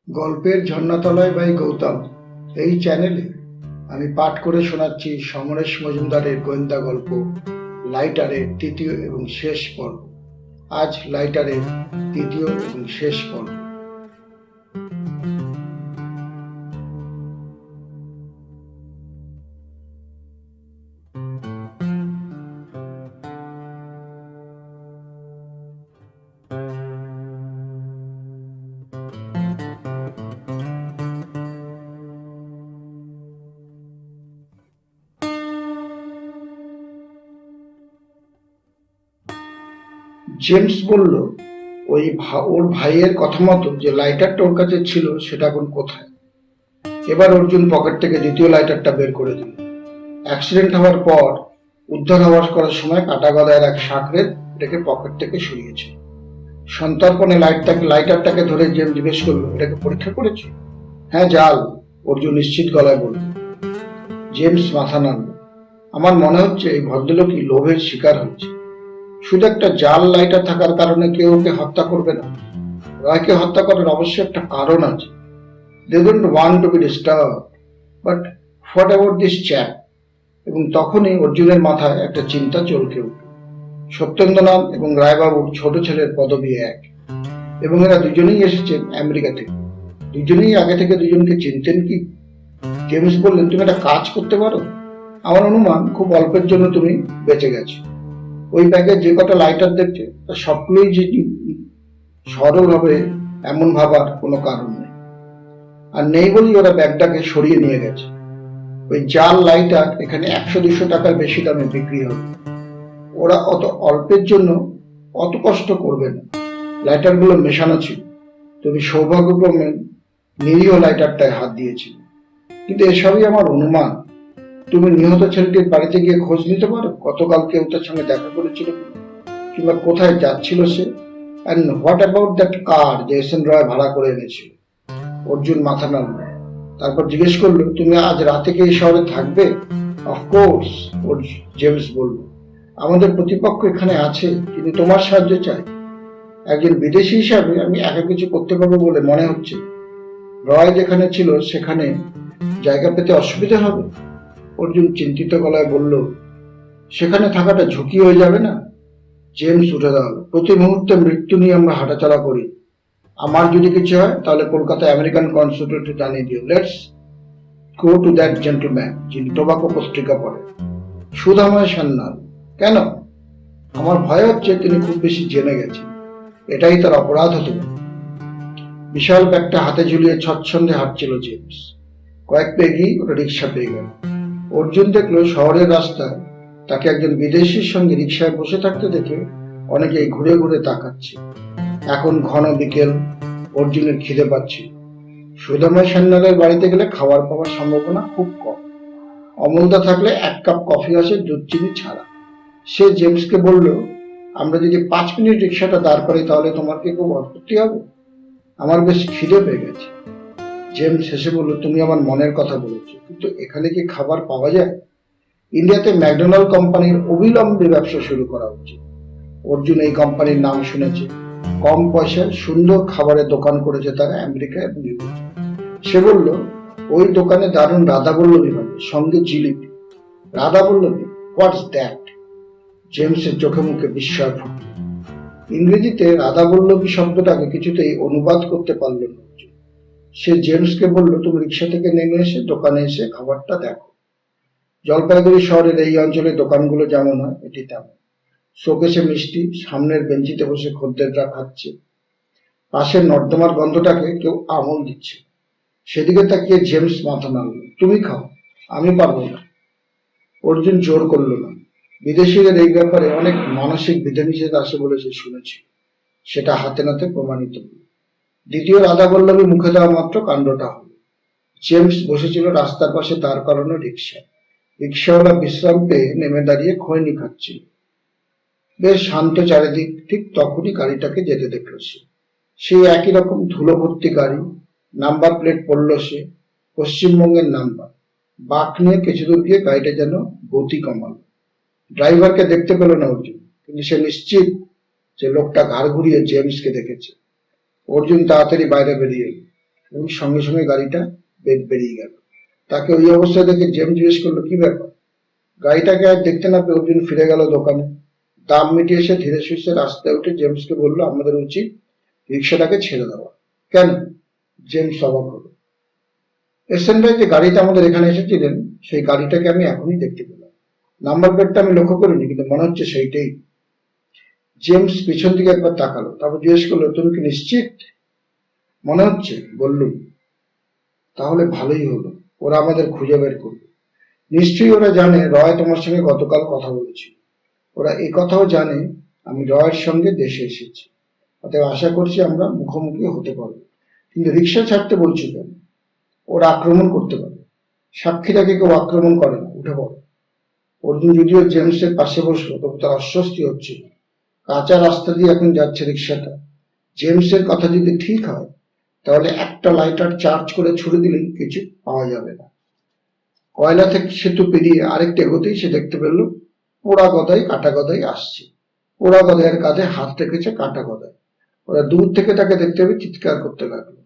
গল্পের ঝর্ণাতলায় বাই গৌতম এই চ্যানেলে আমি পাঠ করে শোনাচ্ছি সমরেশ মজুমদারের গোয়েন্দা গল্প লাইটারের তৃতীয় এবং শেষ পর্ব। আজ লাইটারের তৃতীয় এবং শেষ পর্ব। জেমস বলল, ওর ভাইয়ের কথা মতো যে লাইটারটা ওর কাছে ছিল সেটা এখন কোথায়? এবার অর্জুন পকেট থেকে দ্বিতীয় লাইটারটা বের করে দিল। অ্যাক্সিডেন্ট হওয়ার পর উদ্ধার করার সময় কাটা গদায়ের এক সাঁকড়ে এটাকে পকেট থেকে সরিয়েছে। সন্তর্পণে লাইটারটাকে ধরে জেমস জিজ্ঞেস করলো, এটাকে পরীক্ষা করেছি? হ্যাঁ, জাল, অর্জুন নিশ্চিত গলায় বলল। জেমস মাথা নাড়ল। আমার মনে হচ্ছে এই ভদ্রলোকই লোভের শিকার হচ্ছে। শুধু একটা জাল লাইটার থাকার কারণে কেউ ওকে হত্যা করবে না। রয়কে হত্যা করার অবশ্যই একটা কারণ আছে। They don't want to be disturbed. But what about this chap? এবং তখনই অর্জুনের মাথায় একটা চিন্তা চলকে উঠল। সত্যেন্দ্রনাথ এবং রায়বাবুর ছোট ছেলের পদবি এক, এবং এরা দুজনেই এসেছেন আমেরিকা থেকে। দুজনেই আগে থেকে দুজনকে চিনতেন কি? জেমস বললেন, তুমি একটা কাজ করতে পারো। আমার অনুমান খুব অল্পের জন্য তুমি বেঁচে গেছো। ওই ব্যাগে যে কটা লাইটার দেখছে তা সবগুলোই যে সরল হবে এমন ভাবার কোনো কারণ নেই। আর নেই বলেই ওরা ব্যাগটাকে সরিয়ে নিয়ে গেছে। ওই জাল লাইটার এখানে 100-200 টাকার বেশি দামে বিক্রি হবে। ওরা অত অল্পের জন্য অত কষ্ট করবে না। লাইটারগুলো মেশানো ছিল। তুমি সৌভাগ্যক্রমে নিরীহ লাইটারটায় হাত দিয়েছিল। কিন্তু এসবই আমার অনুমান। তুমি নিহত ছেলেটির বাড়িতে গিয়ে খোঁজ নিতে পারো গতকাল কেউ তার সঙ্গে দেখা করেছিল কিংবা কোথায় যাচ্ছিল সে। অ্যান্ড হোয়াট অ্যাবাউট দ্যাট কার যে এস.এন. রয় ভাড়া করে এনেছিল? অর্জুন মাথা নাড়ল। তারপর জিজ্ঞেস করলো, তুমি আজ রাতে কি এই শহরে থাকবে? অফকোর্স, জেমস বলল। আমাদের প্রতিপক্ষ এখানে আছে, কিন্তু তোমার সাহায্য চাই। একজন বিদেশি হিসাবে আমি একা কিছু করতে পারবো বলে মনে হচ্ছে। রয় যেখানে ছিল সেখানে জায়গা পেতে অসুবিধা হবে? অর্জুন চিন্তিত গলায় বলল, সেখানে থাকাটা ঝুঁকি হয়ে যাবে না? জেমস উঠে দাঁড়ালো। প্রতি মুহূর্তে মৃত্যু নিয়ে আমরা হাঁটাচলা করি। আমার যদি কিছু হয় তাহলে কলকাতায় আমেরিকান কনসুলেটে জানিয়ে দিও। Let's go to that gentleman যিনি টোবাকো পত্রিকা পড়ে, সুধাময় সান্যাল। কেন? আমার ভয় হচ্ছে তিনি খুব বেশি জেনে গেছেন। এটাই তার অপরাধ হতে পারে। বিশাল ব্যাগটা হাতে ঝুলিয়ে ছচ্ছন্দে হাঁটছিল জেমস। কয়েক পেগি ওটা রিক্সা পেয়ে গেল। অর্জুন দেখলো শহরের রাস্তায় তাকে একজন বিদেশির সঙ্গে রিক্সায় বসে থাকতে দেখে অনেকেই ঘুরে ঘুরে তাকাচ্ছে। এখন ঘন বিকেল, অর্জুনের খিদে পাচ্ছে। সুধাময় সান্যালের বাড়িতে গেলে খাবার পাওয়ার সম্ভাবনা খুব কম। অমলদা থাকলে 1 কাপ কফি আসে দুধ চিনি ছাড়া। সে জেমসকে বলল, আমরা যদি 5 মিনিট রিক্সাটা দাঁড় করি তাহলে তোমার কি খুব আপত্তি হবে? আমার বেশ খিদে পেয়ে গেছে। জেমস হেসে বলল, তুমি আমার মনের কথা বলেছো, কিন্তু এখানে কি খাবার পাওয়া যায়? ইন্ডিয়াতে ম্যাকডোনাল্ড কোম্পানির অবিলম্বে ব্যবসা শুরু করা উচিত। অর্জুন এই কোম্পানির নাম শুনেছে। কম পয়সায় সুন্দর খাবারের দোকান করেছে তারা আমেরিকা এবং ইউরোপে। সে বলল, ওই দোকানে দারুণ রাধাবল্লভী পাবে, সঙ্গে জিলিপি। রাধাবল্লভী? What's that? জেমসের চোখে মুখে বিস্ময় ফুটল। ইংরেজিতে রাধাবল্লভী শব্দটাকে কিছুতেই অনুবাদ করতে পারল না। সে জেমসকে বলল, তুমি রিক্সা থেকে নেমে এসে দোকানে এসে খাবারটা দেখো। জলপাইগুড়ি শহরের এই অঞ্চলের দোকানগুলো যেমন হয় এটি তেমন। শোকেসে মিষ্টি, সামনের বেঞ্চিতে বসে খদ্দেররা খাচ্ছে। পাশের নর্দমার গন্ধটাকে কেউ আমল দিচ্ছে। সেদিকে তাকিয়ে জেমস মাথা নাড়ল। তুমি খাও, আমি পারবো না। অর্জুন জোর করল না। বিদেশিদের এই ব্যাপারে অনেক মানসিক বিধিনিষেধ আসে বলে সে শুনেছি। সেটা হাতে নাতে প্রমাণিত হল। দ্বিতীয় রাধাবল্লভী মুখে দেওয়া মাত্র কাণ্ডটা হল। জেমস বসেছিল রাস্তার পাশে দাঁড় করানো রিক্সা। রিক্সাওয়ালা বিশ্রাম পেয়ে নেমে দাঁড়িয়ে খৈনি খাচ্ছিল। বেশ শান্ত চারিদিক। ঠিক তখনই গাড়িটাকে যেতে দেখল সে। সেই একই রকম ধুলো ভর্তি গাড়ি। নাম্বার প্লেট পড়ল সে, পশ্চিমবঙ্গের নাম্বার। বাঁক নিয়ে কিছু দূর গিয়ে গাড়িটা যেন গতি কমাল। ড্রাইভারকে দেখতে পেল না অর্জুন, কিন্তু সে নিশ্চিত যে লোকটা ঘাড় ঘুরিয়ে জেমসকে দেখেছে। অর্জুন তাড়াতাড়ি বাইরে বেরিয়ে এল। এবং সঙ্গে সঙ্গে গাড়িটা বেরিয়ে গেল। তাকে ওই অবস্থায় দেখে জেমস জিজ্ঞেস করলো, কি ব্যাপার? গাড়িটাকে আর দেখতে না পেয়ে অর্জুন ফিরে গেল দোকানে। দাম মিটিয়ে এসে ধীরে সুস্থে রাস্তায় উঠে জেমসকে বললো, আমাদের উচিত রিক্সাটাকে ছেড়ে দেওয়া। কেন? জেমস অবাক হলো। এসেন ভাই যে গাড়িটা আমাদের এখানে এসেছিলেন, সেই গাড়িটাকে আমি এখনই দেখতে পেলাম। নাম্বার প্লেটটা আমি লক্ষ্য করিনি, কিন্তু মনে হচ্ছে সেইটাই। জেমস পিছন দিকে একবার তাকালো, তারপর জিজ্ঞেস করলো, তুমি কি নিশ্চিত? মনে হচ্ছে, বললুম। তাহলে ভালোই হলো, ওরা আমাদের খুঁজে বের করবে। নিশ্চয়ই ওরা জানে রয় তোমার সঙ্গে গতকাল কথা বলেছিল। ওরা এই কথাও জানে আমি রয়ের সঙ্গে দেশে এসেছি। অতএব আশা করছি আমরা মুখোমুখি হতে পারবো। কিন্তু রিক্সা ছাড়তে বলছি কেন? ওরা আক্রমণ করতে পারে। সাক্ষীটাকে কেউ আক্রমণ করে না, উঠে পড়ো। অর্জুন যদিও জেমসের পাশে বসলো, তবু তার অস্বস্তি হচ্ছিল। কাঁচা রাস্তা দিয়ে এখন যাচ্ছে রিক্সাটা। জেমসের কথা যদি ঠিক হয়, তাহলে একটা লাইটার চার্জ করে ছুড়ে দিলেই কিছু পাওয়া যাবে না। কয়লা থেকে সেতু পেরিয়ে আরেকটা এগোতেই সে দেখতে পেল পোড়া গদাই কাটা গদাই আসছে। পোড়া গদাইয়ের কাঁধে হাত রেখেছে কাটা গদাই। ওরা দূর থেকে তাকে দেখতে পেয়ে চিৎকার করতে লাগলো।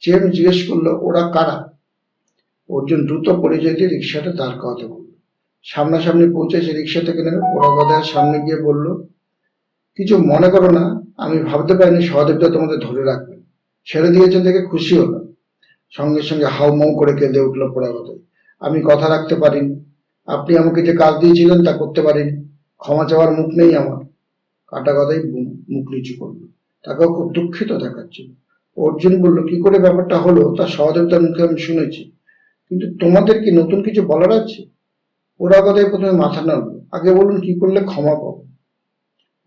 জেমস জিজ্ঞেস করলো, ওরা কারা? অর্জুন দ্রুত পরিচয় দিয়ে রিক্সাটা দাঁড় করাতে বলল। সামনাসামনি পৌঁছে সে রিক্সা থেকে নেমে পোড়া গদাইয়ের সামনে গিয়ে বলল, কিছু মনে করো না, আমি ভাবতে পারিনি সহদেবটা তোমাদের ধরে রাখবেন। ছেড়ে দিয়েছেন দেখে খুশি হলাম। সঙ্গে সঙ্গে হাউমাউ করে কেঁদে উঠল পোড়া গদাই। আমি কথা রাখতে পারিনি। আপনি আমাকে যে কাজ দিয়েছিলেন তা করতে পারিনি। ক্ষমা চাওয়ার মুখ নেই আমার। কাটা গদাই মুখ নিচু করলো। তাকেও খুব দুঃখিত দেখাচ্ছিল। অর্জুন বলল, কি করে ব্যাপারটা হলো তা সহদেবতার মুখে আমি শুনেছি, কিন্তু তোমাদের কি নতুন কিছু বলার আছে? পোড়া গদাই প্রথমে মাথা নাড়ল। আগে বলুন কি করলে ক্ষমা পাবো?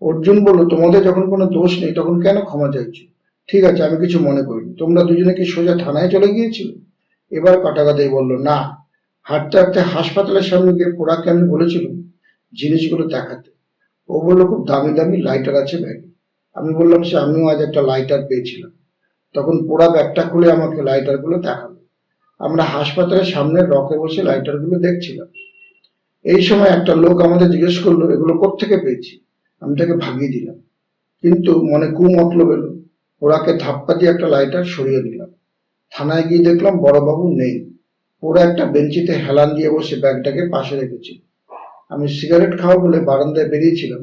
অর্জুন বলল, তোমাদের যখন কোনো দোষ নেই তখন কেন ক্ষমা চাইছো? ঠিক আছে, আমি কিছু মনে করিনি। তোমরা দুজনে কি সোজা থানায় চলে গিয়েছিলে? এবার কাটা গদাই বলল, না, হাঁটতে হাঁটতে হাসপাতালের সামনে গিয়ে পোড়াকে আমি বলেছিলাম জিনিসগুলো দেখাতে। ও বললো খুব দামি দামি লাইটার আছে ব্যাগে। আমি বললাম সে আমিও আজ একটা লাইটার পেয়েছিলাম। তখন পোড়া ব্যাগটা খুলে আমাকে লাইটারগুলো দেখালো। আমরা হাসপাতালের সামনের রকে বসে লাইটারগুলো দেখছিলাম। এই সময় একটা লোক আমাদের জিজ্ঞেস করলো, এগুলো কোত্থেকে পেয়েছি? আমি তাকে ভাগিয়ে দিলাম, কিন্তু মনে কুমতলব এলো। পোড়াকে ধাপ্পা দিয়ে একটা লাইটার সরিয়ে দিলাম। থানায় গিয়ে দেখলাম বড়বাবু নেই। ওরা একটা বেঞ্চিতে হেলান দিয়ে বসে ব্যাগটাকে পাশে রেখেছিল। আমি সিগারেট খাওয়া বলে বারান্দায় বেরিয়েছিলাম।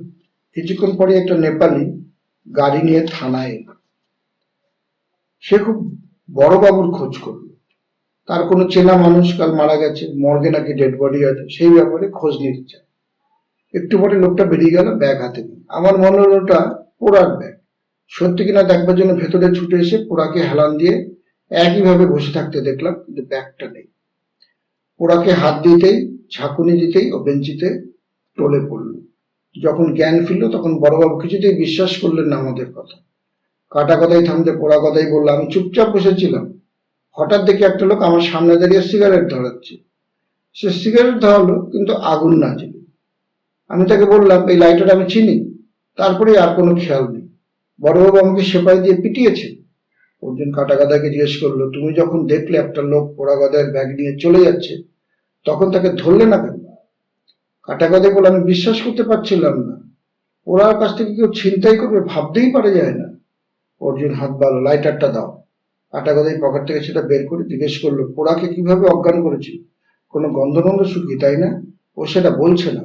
কিছুক্ষণ পরে একটা নেপালি গাড়ি নিয়ে থানায় এলো। সে খুব বড়বাবুর খোঁজ করলো। তার কোনো চেনা মানুষ কাল মারা গেছে, মর্গে নাকি ডেড বডি আছে, সেই ব্যাপারে খোঁজ নিতে চায়। একটু পরে লোকটা বেরিয়ে গেল ব্যাগ হাতে নিয়ে। আমার মনে হলো ওটা পোড়ার ব্যাগ। সত্যি কিনা দেখবার জন্য ভেতরে ছুটে এসে পোড়াকে হেলান দিয়ে একইভাবে বসে থাকতে দেখলাম, কিন্তু ব্যাগটা নেই। পোড়াকে হাত দিতেই, ঝাঁকুনি দিতেই ও বেঞ্চিতে টলে পড়ল। যখন জ্ঞান ফিরল তখন বড়বাবু কিছুতেই বিশ্বাস করলেন না আমাদের কথা। কাটা গদাই থামতে পোড়া গদাই বলল, আমি চুপচাপ বসেছিলাম। হঠাৎ দেখি একটা লোক আমার সামনে দাঁড়িয়ে সিগারেট ধরাচ্ছে। সে সিগারেট ধরালো, কিন্তু আগুন না জ্বলে। আমি তাকে বললাম, এই লাইটার আমি চিনি। তারপরে আর কোনো খেয়াল নেই। বড়বাবু আমাকে সেপাই দিয়ে পিটিয়েছে। অর্জুন কাটা গদাইকে জিজ্ঞেস করলো, তুমি যখন দেখলে একটা লোক পোড়া গদাইয়ের ব্যাগ নিয়ে চলে যাচ্ছে, তখন তাকে ধরলে না কেন? কাটা গদাই বলে, আমি বিশ্বাস করতে পারছিলাম না। ওরার কাছ থেকে কেউ ছিনতাই করবে ভাবতেই পারা যায় না। অর্জুন হাত বাড়ালো, লাইটারটা দাও। কাটা গদাই পকেট থেকে সেটা বের করে জিজ্ঞেস করলো, পোড়াকে কিভাবে অজ্ঞান করেছিল? কোনো গন্ধ শুকিয়ে, তাই না? ও সেটা বলছে না।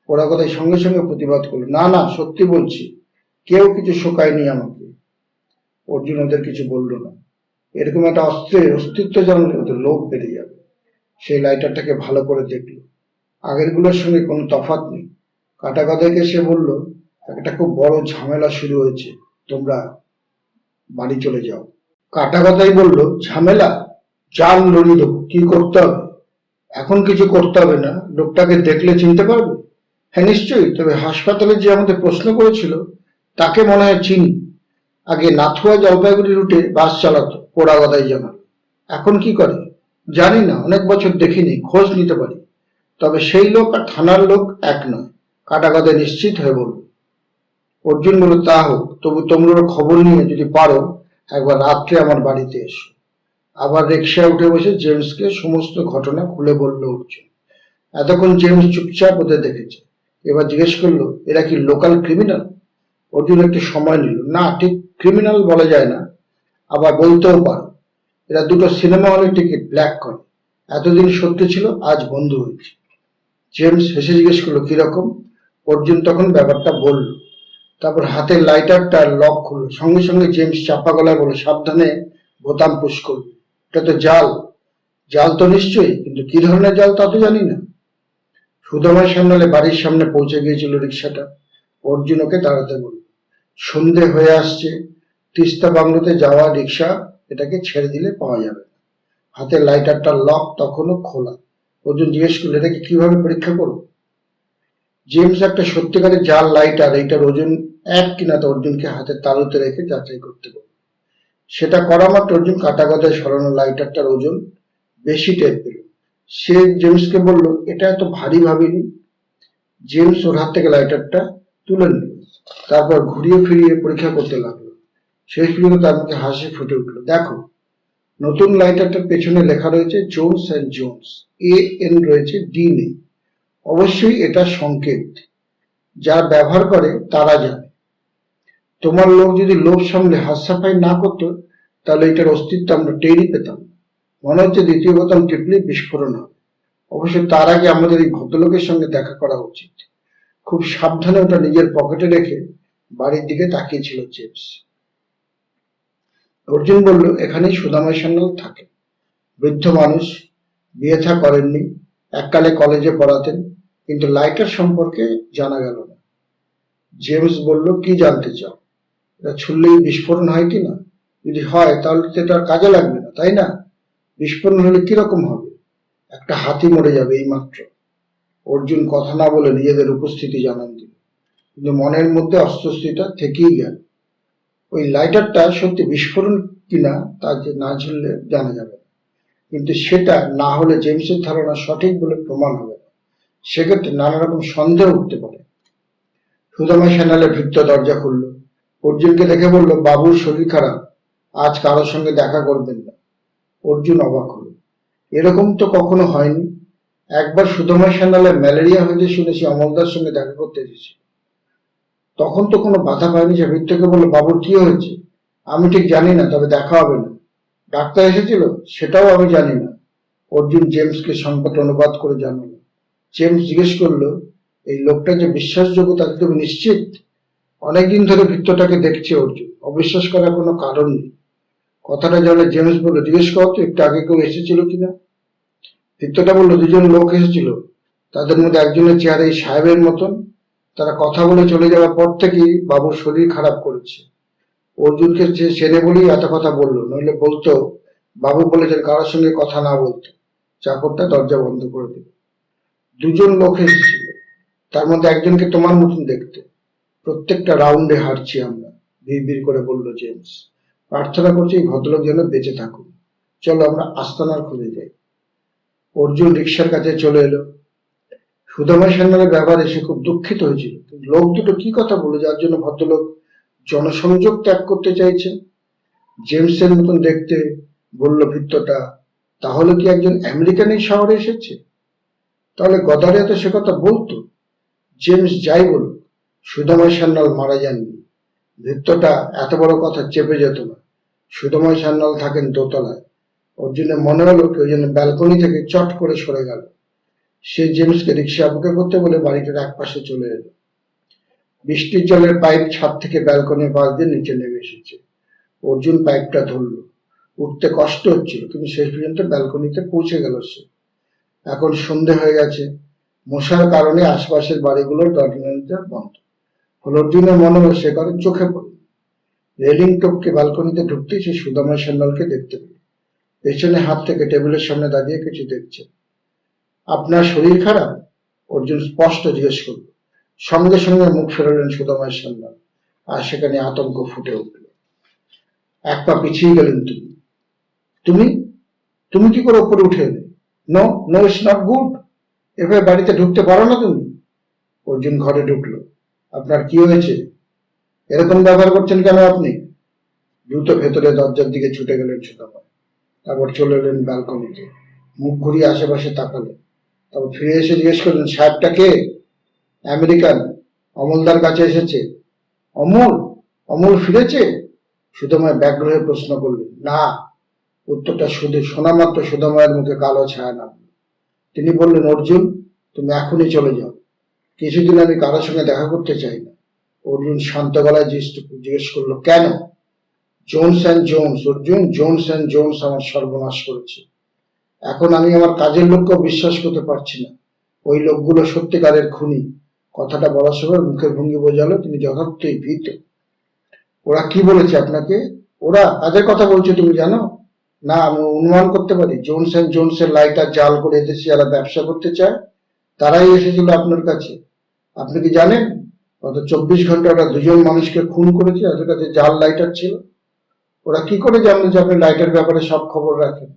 পোড়া গদাই সঙ্গে সঙ্গে প্রতিবাদ করলো, না না, সত্যি বলছি, কেউ কিছু শোকায়নি আমাকে। অর্জুন ওদের কিছু বললো না। এরকম একটা অস্ত্রের অস্তিত্ব জানলে ওদের লোভ বেড়ে যাবে। সেই লাইটারটাকে ভালো করে দেখলো। আগেরগুলোর সঙ্গে কোনো তফাৎ নেই। কাটা গদাইকে সে বলল, একটা খুব বড় ঝামেলা শুরু হয়েছে, তোমরা বাড়ি চলে যাও। কাটা গদাই বলল, ঝামেলা? জান লড়িয়ে দেবো, কি করতে হবে? এখন কিছু করতে হবে না, লোকটাকে দেখলে চিনতে পারবে? হ্যাঁ নিশ্চয়ই, তবে হাসপাতালে যে আমাদের প্রশ্ন করেছিল তাকে মনে হয় চিনি। আগে নাথুয়া জলপাইগুড়ি রুটে বাস চালাতো, পোড়া গদাই জানাল। এখন কি করে জানি না, অনেক বছর দেখিনি, খোঁজ নিতে পারি। তবে সেই লোক আর থানার লোক এক নয়, কাটা গদাই নিশ্চিত হয়ে বলল। অর্জুন বলল, তা হোক, তবু তোমরা খবর নিয়ে যদি পারো একবার রাত্রে আমার বাড়িতে এসো। আবার রিকশায় উঠে বসে জেমসকে সমস্ত ঘটনা খুলে বলল অর্জুন। এতক্ষণ জেমস চুপচাপ ওদের দেখেছে। এবার জিজ্ঞেস করলো, এরা কি লোকাল ক্রিমিনাল? অর্জুন একটু সময় নিল। না, ঠিক ক্রিমিনাল বলা যায় না, আবার বলতেও পারো। এরা দুটো সিনেমা হলের টিকিট ব্ল্যাক করে, এতদিন সত্যি ছিল, আজ বন্ধু হয়েছে। জেমস হেসে জিজ্ঞেস করলো কিরকম। অর্জুন তখন ব্যাপারটা বলল। তারপর হাতের লাইটারটা লক খুললো, সঙ্গে সঙ্গে জেমস চাপা গলায় বলে, সাবধানে বোতাম পুশ করবে, এটা তো জাল। জাল তো নিশ্চয়ই, কিন্তু কি ধরনের জাল তা তো জানি না। সুদামার সামনে বাড়ির সামনে পৌঁছে গিয়েছিল রিক্সাটা। অর্জুন ওকে দাঁড়াতে বলল। সন্ধে হয়ে আসছে, তিস্তা বাংলোতে যাওয়া রিক্সা, এটাকে ছেড়ে দিলে পাওয়া যাবে। হাতের লাইটারটা লক তখনও খোলা। অর্জুন জিজ্ঞেস করলো, এটাকে কিভাবে পরীক্ষা করবো? জেমস একটা সত্যিকারের জাল লাইটার, এইটার ওজন 1 কিনা তা অর্জুনকে হাতের তালুতে রেখে যাচাই করতে বলল। সেটা করা মাত্র অর্জুন কাটা গদায় সরানো লাইটারটার ওজন বেশি টের পেল। সে জেমসকে বলল, এটা এত ভারী ভাবিনি। জেমস ওর হাত থেকে লাইটারটা তুলে নিল, তারপর ঘুরিয়ে ফিরিয়ে পরীক্ষা করতে লাগলো। শেষ পর্যন্ত তার মুখে হাসি ফুটে উঠলো। দেখো, নতুন লাইটারটার পেছনে লেখা রয়েছে জোনস অ্যান্ড জোনস, AN রয়েছে, ডি নেই। অবশ্যই এটা সংকেত, যারা ব্যবহার করে তারা জানে। তোমার লোক যদি লোভ সামলে হাত সাফাই না করতো, তাহলে এটার অস্তিত্ব আমরা টেরই পেতাম। মনে হচ্ছে দ্বিতীয় বোতাম টিপলে বিস্ফোরণ হবে। অবশ্য তার আগে আমাদের এই ভদ্রলোকের সঙ্গে দেখা করা উচিত। খুব সাবধানে ওটা নিজের পকেটে রেখে বাড়ির দিকে তাকিয়েছিল জেমস। অর্জুন বলল, এখানেই সুদামা সান্যাল থাকে। বৃদ্ধ মানুষ, বিয়ে থা করেননি, এককালে কলেজে পড়াতেন, কিন্তু লাইটার সম্পর্কে জানা গেল না। জেমস বলল, কি জানতে চাও? এটা ছুড়লেই বিস্ফোরণ হয় কিনা? যদি হয় তাহলে তো এটা আর কাজে লাগবে না, তাই না? বিস্ফোরণ হলে কিরকম হবে? একটা হাতি মরে যাবে এই মাত্র। অর্জুন কথা না বলে নিজেদের উপস্থিতি জানান দিল, কিন্তু মনের মধ্যে অস্বস্তিটা থেকেই গেল। ওই লাইটারটা সত্যি বিস্ফোরণ কিনা তা যে না ঝুললে জানা যাবে না, কিন্তু সেটা না হলে জেমসের ধারণা সঠিক বলে প্রমাণ হবে না। সেক্ষেত্রে নানা রকম সন্দেহ উঠতে পারে। সুদামা সান্যালের ভৃত্য দরজা খুলল। অর্জুনকে দেখে বলল, বাবুর শরীর খারাপ, আজ কারোর সঙ্গে দেখা করবেন না। অর্জুন অবাক হলো, এরকম তো কখনো হয়নি। একবার সুদামা সান্যালের ম্যালেরিয়া হয়েছে শুনেছি, অমলদার সঙ্গে দেখা করতে এসেছি, তখন তো কোনো বাধা পায়নি। সে ভৃত্যকে বলল, বাবুর কি হয়েছে? আমি ঠিক জানি না, তবে দেখা হবে না। ডাক্তার এসেছিল? সেটাও আমি জানি না। অর্জুন জেমসকে সংবাদ অনুবাদ করে জানালো। জেমস জিজ্ঞেস করলো, এই লোকটা যে বিশ্বাসযোগ্য তাতে তুমি নিশ্চিত? অনেকদিন ধরে ভৃত্যটাকে দেখছে অর্জুন, অবিশ্বাস করার কোনো কারণ নেই। কথাটা জানলে জেমস বলল, জিজ্ঞেস করো তো একটু আগে কেউ এসেছিল কিনা। ভৃত্যটা বলল, দুজন লোক এসেছিল, তাদের মধ্যে একজনের চেহারা এই সাহেবের মতন। তারা কথা বলে চলে যাওয়ার পর থেকেই বাবুর শরীর খারাপ করেছে। অর্জুনকে চেনে বলেই এত কথা বললো, নইলে বলতো বাবু বলেছেন কারোর সঙ্গে কথা না বলতে। চাকরটা দরজা বন্ধ করে দিল। দুজন লোক এসেছিল, তার মধ্যে একজনকে তোমার মতন দেখতে। প্রত্যেকটা রাউন্ডে হারছি আমরা, বিড় করে বলল জেমস। প্রার্থনা করছি এই ভদ্রলোক যেন বেঁচে থাকুন। চলো আমরা আস্তানার খুঁজে যাই। অর্জুন রিক্সার কাছে চলে এলো। সুদামা সান্যালের ব্যাপারে সে খুব দুঃখিত হয়েছিল। লোক দুটো কি কথা বলে যার জন্য ভদ্রলোক জনসংযোগ ত্যাগ করতে চাইছেন? জেমসের মতন দেখতে, বলল ভৃত্যটা। তাহলে কি একজন আমেরিকান এই শহরে এসেছে? তাহলে গদারিয়া তো সে কথা বলতো। জেমস যাই বলুক, সুদামা সান্যাল মারা যাননি। ভৃত্যটা এত বড় কথা চেপে যেত না। সুদামা সান্যাল থাকেন দোতলায়। অর্জুনের মনে হলো কেউ যেন ব্যালকনি থেকে চট করে সরে গেল। সে জেমসকে রিক্সা অপেক্ষা করতে বলে বাড়িটার এক পাশে চলে এলো। বৃষ্টির জলের পাইপ ছাদ থেকে ব্যালকনির পাশ দিয়ে নিচে নেমে এসেছে। অর্জুন পাইপটা ধরল। উঠতে কষ্ট হচ্ছিল, কিন্তু শেষ পর্যন্ত ব্যালকনিতে পৌঁছে গেল সে। এখন সন্ধে হয়ে গেছে। মশার কারণে আশপাশের বাড়িগুলোর দরজা বন্ধ। হলোর দিনে মনে হলো সে কারো চোখে পড়ল। রেলিং টপকে ব্যালকনিতে ঢুকতেই সে সুদামা সান্যালকে দেখতে পেল। পেছনে হাত থেকে টেবিলের সামনে দাঁড়িয়ে কিছু দেখছে। আপনার শরীর খারাপ? অর্জুন স্পষ্ট জিজ্ঞেস করল। সঙ্গে সঙ্গে মুখ ফেরালেন সুদামা সান্যাল, আর সেখানে আতঙ্ক ফুটে উঠল। এক পা পিছিয়ে গেলেন। তুমি তুমি তুমি কি করে উপরে উঠে এলে? No no, it's not good. এভাবে বাড়িতে ঢুকতে পারো না তুমি। অর্জুন ঘরে ঢুকলো। আপনার কি হয়েছে? এরকম ব্যবহার করছেন কেন আপনি? দ্রুত ভেতরে দরজার দিকে ছুটে গেলেন সুদামা। তারপর চলে এলেন ব্যালকনিতে। মুখ ঘুরিয়ে আশেপাশে তাকালেন। তারপর ফিরে এসে জিজ্ঞেস করলেন, সাহেবটা কে? আমেরিকান, অমলদার কাছে এসেছে। অমল? অমল ফিরেছে? সুদামা ব্যগ্র হয়ে প্রশ্ন করলেন। না, উত্তরটা শুধু শোনা মাত্র সুদামায়ের মুখে কালো ছায়া নামল। তিনি বললেন, অর্জুন, তুমি এখনই চলে যাও। কিছুদিন আমি কারোর সঙ্গে দেখা করতে চাই না। অর্জুন শান্ত গলায় জিজ্ঞেস করলো, কেন? Jones and Jones, Arjun, Jones and Jones আমার সর্বনাশ করেছে। এখন আমি আমার কাজের লোককেও বিশ্বাস করতে পারছি না। ওই লোকগুলো সত্যিকারের খুনি। কথাটা বলার সময় মুখের ভঙ্গি বোঝালো তিনি যথার্থই ভীত। ওরা কি বলেছে আপনাকে? ওরা কাদের কথা বলছে তুমি জানো? না, আমি অনুমান করতে পারি। জোনস অ্যান্ড জোনসের লাইটার জাল করে এদেশে যারা ব্যবসা করতে চায় তারাই এসেছিল আপনার কাছে। আপনি কি জানেন গত 24 ঘন্টা ওরা 2জন মানুষকে খুন করেছে? ওদের কাছে জাল লাইটার ছিল। ওরা কি করে জানলো যে আপনি লাইটার ব্যাপারে সব খবর রাখেন?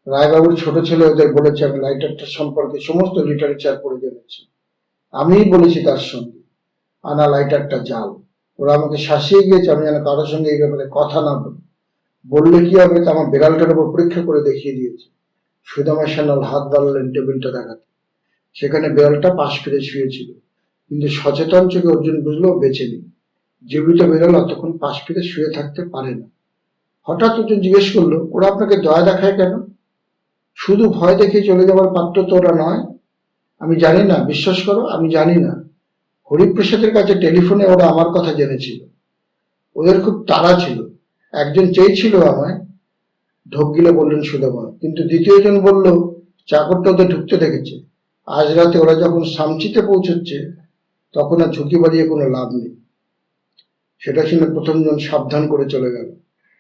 রায়বাবুর ছোট ছেলে ওদের বলেছে আমি লাইটারটা সম্পর্কে সমস্ত লিটারেচার পড়ে জেনেছি। আমিই বলেছি তার সঙ্গে আনা লাইটারটা জাল। ওরা আমাকে শাসিয়ে গিয়েছে আমি যেন কারোর সঙ্গে এই ব্যাপারে কথা না বলি। বললে কি হবে তা আমার বিড়ালটার উপর পরীক্ষা করে দেখিয়ে দিয়েছে। সুদামা সান্যাল হাত বাড়ালেন টেবিলটা দেখাতে। সেখানে বিড়ালটা পাশ ফিরে শুয়েছিল, কিন্তু সচেতন চোখে অর্জুন বুঝলো বেঁচে নেই। জীবিত বিড়াল অতক্ষণ পাশ ফিরে শুয়ে থাকতে পারে না। হঠাৎ অর্জুন জিজ্ঞেস করলো, ওরা আপনাকে দয়া দেখায় কেন? শুধু ভয় দেখিয়ে চলে যাওয়ার পাত্র তো ওরা নয়। আমি জানি না, বিশ্বাস করো, আমি জানি না। হরিপ্রসাদের কাছে টেলিফোনে ওরা আমার কথা জেনেছিল। ওদের খুব তাড়া ছিল। একজন চেয়েছিল আমায়, ঢোক গিলে বললেন সুদামা, কিন্তু দ্বিতীয়জন বলল চাকরটা ওদের ঢুকতে দেখেছে। আজ রাতে ওরা যখন সামচিতে পৌঁছচ্ছে তখন আর ঝুঁকি বাড়িয়ে কোনো লাভ নেই। সেটা শুনে প্রথমজন সাবধান করে চলে গেল।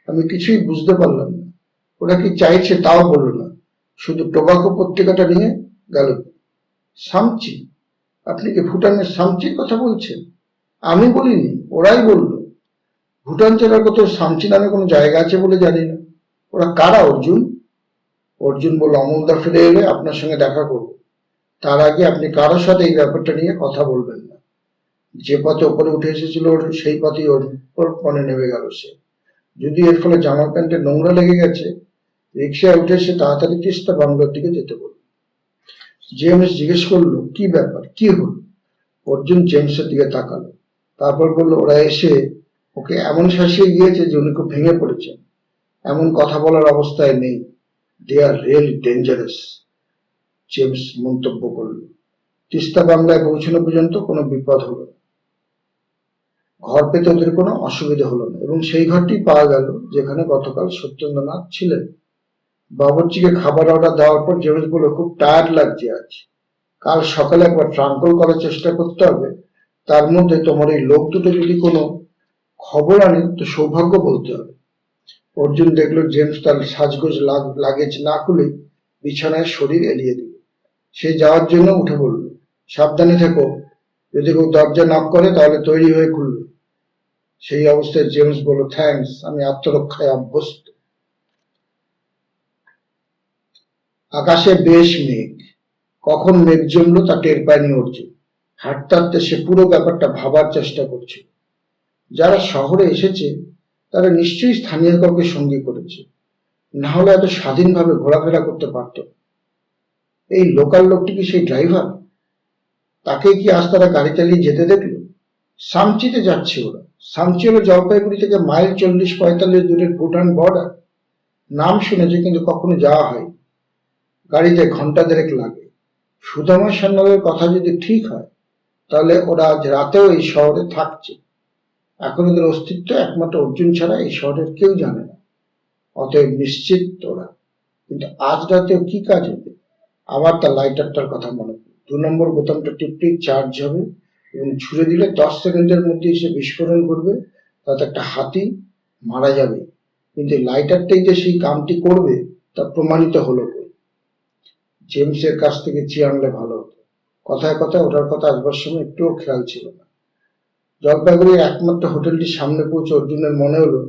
আমি কিছুই বুঝতে পারলাম না। ওরা কি চাইছে তাও বললো না, শুধু টোবাকো পত্রিকাটা নিয়ে গেল। সামচি? আপনি কি ভুটানের সামচির কথা বলছেন? আমি বলিনি, ওরাই বলল। ভুটান ছাড়া কোথাও সামচি নামে কোনো জায়গা আছে বলে জানি না। ওরা কারা অর্জুন? অর্জুন বলল, অমলদা ফিরে এলে আপনার সঙ্গে দেখা করবো। তার আগে আপনি কারোর সাথে এই ব্যাপারটা নিয়ে কথা বলবেন না। যে পথে ওপরে উঠে এসেছিল ওর সেই পথেই ওর মনে নেমে গেল সে। যদি এর ফলে জামা প্যান্টে নোংরা লেগে গেছে, রিক্সায় উঠে সে তাড়াতাড়ি তিস্তা বাংলোর দিকে যেতে বলল। জেমস জিজ্ঞেস করলো, কি ব্যাপার, কি হলো? অর্জুন জেমসের দিকে তাকালো, তারপর বলল, ওরা এসে ওকে এমন শাসিয়ে গিয়েছে যে উনি খুব ভেঙে পড়েছেন। এমন কথা বলার অবস্থায় নেই। দে আর রিয়েলি ডেঞ্জারাস, জেমস মন্তব্য করল। তিস্তা বাংলায় পৌঁছানো পর্যন্ত কোনো বিপদ হলো না। ঘর পেতে ওদের কোনো অসুবিধা হলো না, এবং সেই ঘরটি পাওয়া গেল যেখানে গতকাল সত্যেন্দ্রনাথ ছিলেন। বাবুর্চিকে খাবার অর্ডার দেওয়ার পর জেমস বলল, খুব টায়ার্ড লাগছে আজ। কাল সকালে একবার ট্রাঙ্কল করার চেষ্টা করতে হবে। তার মধ্যে তোমার এই লোক দুটো যদি কোনো খবর আনে তো সৌভাগ্য বলতে হবে। অর্জুন দেখলো জেমস তার সাজগোজ লাগেজ না খুলে বিছানায় শরীর এলিয়ে দিল। সে যাওয়ার জন্য উঠে পড়ল। সাবধানে থেকো, যদি কেউ দরজা নক করে তাহলে তৈরি হয়ে খুলবে। সেই অবস্থায় জেমস বলল, থ্যাঙ্কস, আমি আত্মরক্ষায় অভ্যস্ত। আকাশে বেশ মেঘ। কখন মেঘ জমলো তা টের পায়নি অর্জুন। হাঁটতে হাঁটতে সে পুরো ব্যাপারটা ভাবার চেষ্টা করছিল। যারা শহরে এসেছে তারা নিশ্চয়ই স্থানীয় কাউকে সঙ্গী করেছে, না হলে এত স্বাধীনভাবে ঘোরাফেরা করতে পারত। এই লোকাল লোকটি কি সেই ড্রাইভার? তাকে কি আজ তারা গাড়ি চালিয়ে যেতে দেখলো? সামচিতে যাচ্ছে ওরা। সামচি হলো জলপাইগুড়ি থেকে মাইল 40-45 দূরের ভুটান বর্ডার। নাম শুনেছে কিন্তু কখনো যাওয়া হয়। গাড়িতে ঘন্টা দেড়েক লাগে। সুদামা সান্যালের কথা যদি ঠিক হয় তাহলে ওরা আজ রাতেও এই শহরে থাকছে। এখন ওদের অস্তিত্ব একমাত্র অর্জুন ছাড়া এই শহরের কেউ জানে না। অতএব নিশ্চিত ওরা। কিন্তু আজ রাতেও কি কাজ হবে? আবার তার লাইটারটার কথা মনে পড়ল। 2 নম্বর বোতামটা টিপতেই চার্জ হবে এবং ছুড়ে দিলে 10 সেকেন্ডের মধ্যে এসে বিস্ফোরণ করবে। তাতে একটা হাতি মারা যাবে, কিন্তু লাইটারটাই যে সেই কামটি করবে তা প্রমাণিত হলো। জেমসের কাছ থেকে চেয়ে আনলে ভালো হতো। কথায় কথায় ওটার কথা আসবার সময় একটুও খেয়াল ছিল না। জলপাইগুড়ির একমাত্র হোটেলটির সামনে পৌঁছে অর্জুনের মনে হলো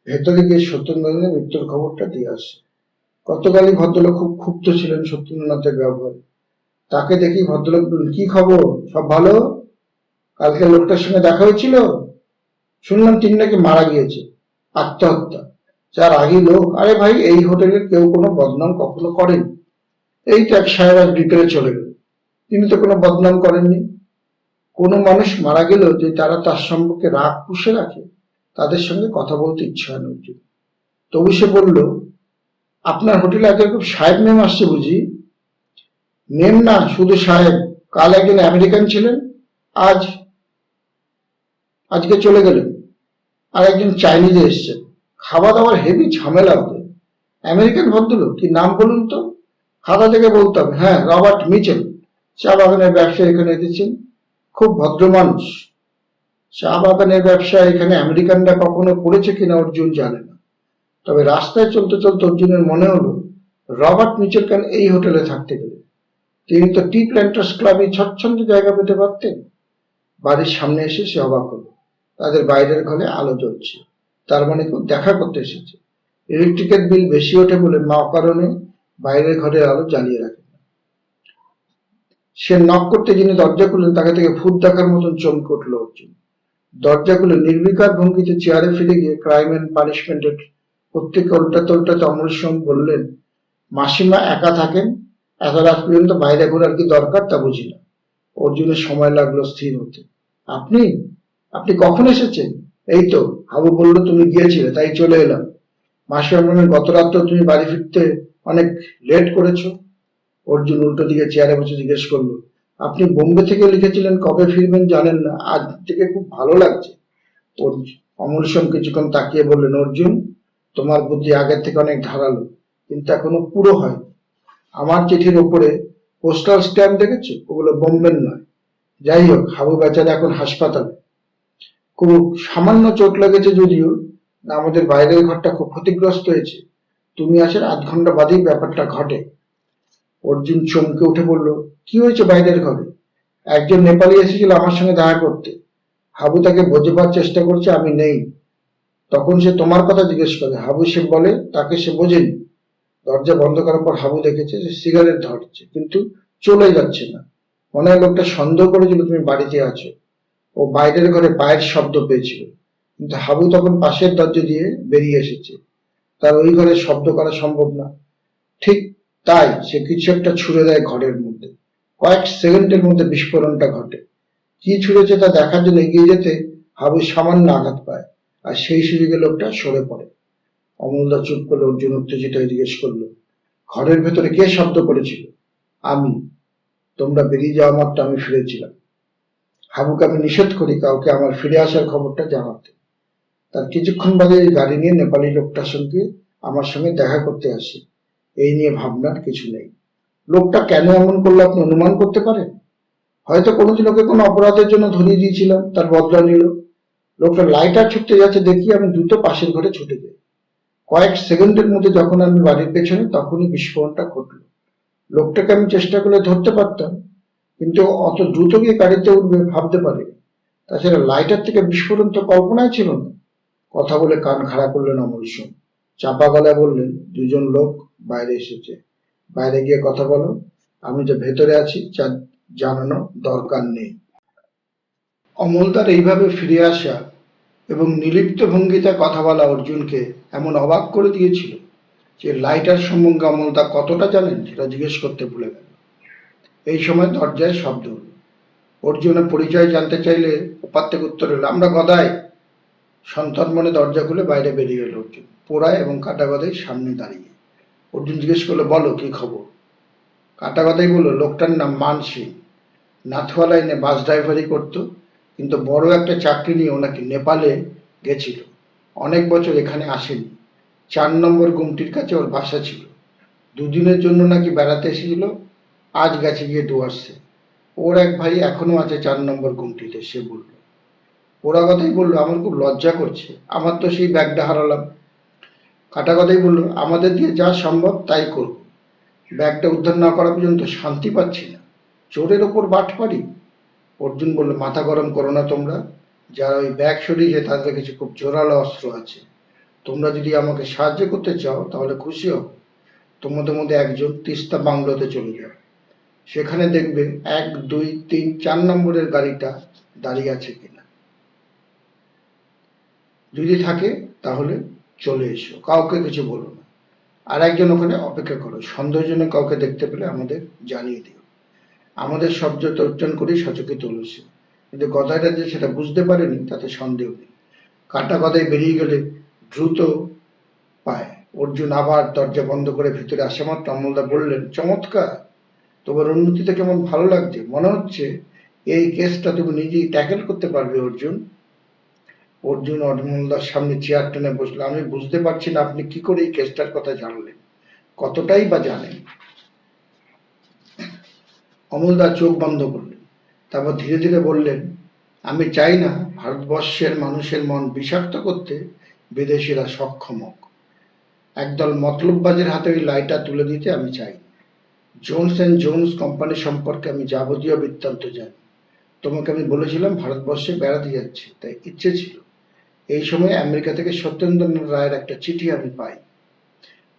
ভেতরে গিয়ে সত্যেন্দ্রনাথের মৃত্যুর খবরটা দিয়ে আসে। গতকালই ভদ্রলোক খুব ক্ষুব্ধ ছিলেন সত্যেন্দ্রনাথের ব্যবহারে। তাকে দেখেই ভদ্রলোক বললেন, কি খবর, সব ভালো? কালকে লোকটার সঙ্গে দেখা হয়েছিল? শুনলাম তিনি নাকি মারা গিয়েছে। আত্মহত্যা? যার আগেই লোক? আরে ভাই, এই হোটেলের কেউ কোনো বদনাম কখনো করেনি। এই তো এক সাহেব আজ বিকেলে চলে গেল, তিনি তো কোনো বদনাম করেননি। কোনো মানুষ মারা গেলেও যে তারা তার সম্পর্কে রাগ পুষে রাখে, তাদের সঙ্গে কথা বলতে ইচ্ছা হয় না। তবু সে বলল, আপনার হোটেলে আজকে খুব সাহেব মেম আসছে বুঝি? মেম না, শুধু সাহেব। কাল একজন আমেরিকান ছিলেন, আজ আজকে চলে গেলেন। আর একজন চাইনিজ এসছেন। খাওয়া দাওয়ার হেভি ঝামেলা ওদের। আমেরিকান ভদ্রলোক, কি নাম বলুন তো? খাতা থেকে বলতে হবে। হ্যাঁ, রবার্ট মিচেল। চা বাগানের ব্যবসা এখানে এসেছেন। খুব ভদ্র মানুষ। চা বাগানের ব্যবসা এখানে আমেরিকানরা কখনো করেছে কিনা অর্জুন জানে না। তবে রাস্তায় চলতে চলতে অর্জুনের মনে হলো, রবার্ট মিচেল কেন এই হোটেলে থাকতে গেলেন? তিনি তো টি প্ল্যান্টার্স ক্লাবে স্বচ্ছন্দ জায়গা পেতে পারতেন। বাড়ির সামনে এসে সে অবাক হলো। তাদের বাইরের ঘরে আলো জ্বলছে। তার মানে কেউ দেখা করতে এসেছে। ইলেকট্রিকের বিল বেশি ওঠে বলে মা অকারণে বাইরের ঘরের আলো জ্বালিয়ে রাখে। সে নক করতে যিনি দরজা খুললেন তাকে থেকে ভূত দেখার মতন চমকে উঠল অর্জুন। দরজা খুলে নির্বিকার ভঙ্গিতে চেয়ারে ফিরে গিয়ে ক্রাইম এন্ড পানিশমেন্টের প্রত্যেকে উল্টাতে উল্টাতে অমরের সঙ্গে বললেন, মাসিমা একা থাকেন? এত রাত পর্যন্ত বাইরে ঘোরার কি দরকার তা বুঝি না। অর্জুনের সময় লাগলো স্থির হতে। আপনি আপনি কখন এসেছেন? এই তো, হাবু বললো তুমি গিয়েছিলে, তাই চলে এলাম। মাসিমা বললেন, গত রাত্রে তুমি বাড়ি ফিরতে অনেক লেট করেছো। অর্জুন উল্টো দিকে চেয়ারে বসে জিজ্ঞেস করলো, আপনি বোম্বে থেকে লিখেছিলেন কবে ফিরবেন জানেন না, আজ থেকে খুব ভালো লাগছে। অমল সোম কিছুক্ষণ তাকিয়ে বললেন, অর্জুন, তোমার বুদ্ধি আগের থেকে অনেক ধারালো, কিন্তু এখনো পুরো হয়। আমার চিঠির ওপরে পোস্টাল স্ট্যাম্প দেখেছো? ওগুলো বোম্বের নয়। যাই হোক, হাবু বেচারা এখন হাসপাতালে। খুব সামান্য চোট লেগেছে যদিও। না, আমাদের বাইরের ঘরটা খুব ক্ষতিগ্রস্ত হয়েছে। তুমি আসার আধ ঘন্টা বাদেই ব্যাপারটা ঘটে। অর্জুন চমকে উঠে বলল, কি হয়েছে বাইরের ঘরে? একজন নেপালি এসেছিল আমার সঙ্গে দেখা করতে। হাবু তাকে বোঝাবার চেষ্টা করছে আমি নেই। তখন সে তোমার কথা জিজ্ঞেস করে। হাবু সে বলে তাকে সে বোঝেনি। দরজা বন্ধ করার পর হাবু দেখেছে যে সিগারেট ধরছে, কিন্তু চলে যাচ্ছে না। মনে হয় লোকটা সন্দেহ করেছিল তুমি বাড়িতে আছো। ও বাইরের ঘরে পায়ের শব্দ পেয়েছিল, কিন্তু হাবু তখন পাশের দরজা দিয়ে বেরিয়ে এসেছে। তার ওই ঘরে শব্দ করা সম্ভব না। ঠিক তাই সে কিছু একটা ছুড়ে দেয় ঘরের মধ্যে। কয়েক সেকেন্ডের মধ্যে বিস্ফোরণটা ঘটে। কি ছুড়েছে তা দেখার জন্য এগিয়ে যেতে হাবু সামান্য আঘাত পায়, আর সেই সুযোগে লোকটা সরে পড়ে। অমলদা চুপ করলো। অর্জুন উত্তেজিত হয়ে জিজ্ঞেস করলো, ঘরের ভেতরে কে শব্দ করেছিল? আমি। তোমরা বেরিয়ে যাওয়া মাত্র আমি ফিরেছিলাম। হাবুকে আমি নিষেধ করি কাউকে আমার ফিরে আসার খবরটা জানাতে। তার কিছুক্ষণ বাদে গাড়ি নিয়ে নেপালি লোকটার সঙ্গে আমার সঙ্গে দেখা করতে আসে। এই নিয়ে ভাবনার কিছু নেই। লোকটা কেন এমন করলো আপনি অনুমান করতে পারেন? হয়তো কোনোদিন ওকে কোনো অপরাধের জন্য ধরিয়ে দিয়েছিলাম, তার বদলা নিল। লোকটা লাইটার ছুটতে যাচ্ছে দেখি আমি দ্রুত পাশের ঘরে ছুটে যাই। কয়েক সেকেন্ডের মধ্যে যখন আমি বাড়ির পেছনে, তখনই বিস্ফোরণটা ঘটলো। লোকটাকে আমি চেষ্টা করে ধরতে পারতাম, কিন্তু অত দ্রুত গিয়ে গাড়িতে উঠবে ভাবতে পারিনি। তাছাড়া লাইটার থেকে বিস্ফোরণ তো কল্পনাই ছিল না। কথা বলে কান খাড়া করলেন অমল সোম। চাপা গলায় বললেন, দুজন লোক বাইরে এসেছে, বাইরে গিয়ে কথা বলো। আমি যে ভেতরে আছি জানানো দরকার নেই। অমলদার এইভাবে ফিরে আসা এবং নির্লিপ্ত ভঙ্গিতে কথা বলা অর্জুনকে এমন অবাক করে দিয়েছিল যে লাইটার সম্বন্ধে অমলদা কতটা জানেন সেটা জিজ্ঞেস করতে ভুলে গেল। এই সময় দরজায় শব্দ হলো। অর্জুনের পরিচয় জানতে চাইলে ওপার থেকে উত্তর এলো, আমরা গদাই। সন্তান মনে দরজা খুলে বাইরে বেরিয়ে গেল অর্জুন, পোড়ায় এবং কাটা গদাই সামনে দাঁড়িয়ে। অর্জুন জিজ্ঞেস করলো, বলো কি খবর? কাটা গদাই বললো, লোকটার নাম মান সিং। নাথুয়া লাইনে বাস ড্রাইভারি করতো, কিন্তু বড় একটা চাকরি নিয়ে ও নাকি নেপালে গেছিল। অনেক বছর এখানে আসেনি। 4 নম্বর গুমটির কাছে ওর বাসা ছিল। দুদিনের জন্য নাকি বেড়াতে এসেছিল, আজ গেছে গিয়ে ডুয়ার্সে। ওর এক ভাই এখনো আছে 4 নম্বর গুমটিতে, সে বলল। ওরা কথাই বললো, আমার খুব লজ্জা করছে, আমার তো সেই ব্যাগটা হারালাম। কাটা কথাই বললো, আমাদের দিয়ে যা সম্ভব তাই করব। ব্যাগটা উদ্ধার না করা পর্যন্ত শান্তি পাচ্ছি না। চোরের ওপর বাটপাড়ি। অর্জুন বলল, মাথা গরম করো না তোমরা। যারা ওই ব্যাগ সরিয়েছে তাদের কাছে খুব জোরালো অস্ত্র আছে। তোমরা যদি আমাকে সাহায্য করতে চাও তাহলে খুশি হব। তোমাদের মধ্যে একজন তিস্তা বাংলোতে চলে যাবে। সেখানে দেখবে 1, 2, 3, 4 নম্বরের গাড়িটা দাঁড়িয়ে আছে কিনা। যদি থাকে তাহলে চলে এসো, কাউকে কিছু বলো না। আর একজন ওখানে অপেক্ষা করো। সন্দেহজনক কাউকে দেখতে পেলে আমাদের জানিয়ে দিও। আমাদের শব্দ তর্জন করেই সচকিত হল সে, কিন্তু গদাইটা যে সেটা বুঝতে পারেনি তাতে সন্দেহ নেই। কাটা গদাই বেরিয়ে গেলে দ্রুত পায়। অর্জুন আবার দরজা বন্ধ করে ভিতরে আসা মাত্র অমলদা বললেন, চমৎকার, তোমার উন্নতিতে কেমন ভালো লাগছে, মনে হচ্ছে এই কেসটা তুমি নিজেই ট্যাকেল করতে পারবে অর্জুন। অর্জুন অমলদার সামনে চেয়ার টেনে বসলো। আমি বুঝতে পারছি না আপনি কি করে এই কেসটার কথা জানলেন, কতটাই বা জানেন। অমলদা চোখ বন্ধ করলেন, তারপর ধীরে ধীরে বললেন, আমি চাই না ভারতবর্ষের মানুষের মন বিষাক্ত করতে বিদেশিরা সক্ষম হোক। একদল মতলববাজের হাতে ওই লাইটার তুলে দিতে আমি চাই। জোনস অ্যান্ড জোনস কোম্পানি সম্পর্কে আমি যাবতীয় বৃত্তান্ত জানি। তোমাকে আমি বলেছিলাম ভারতবর্ষে বেড়াতে যাচ্ছি, তাই ইচ্ছে ছিল। এই সময় আমেরিকা থেকে সত্যেন্দ্রনাথ রায়ের একটা চিঠি আমি পাই।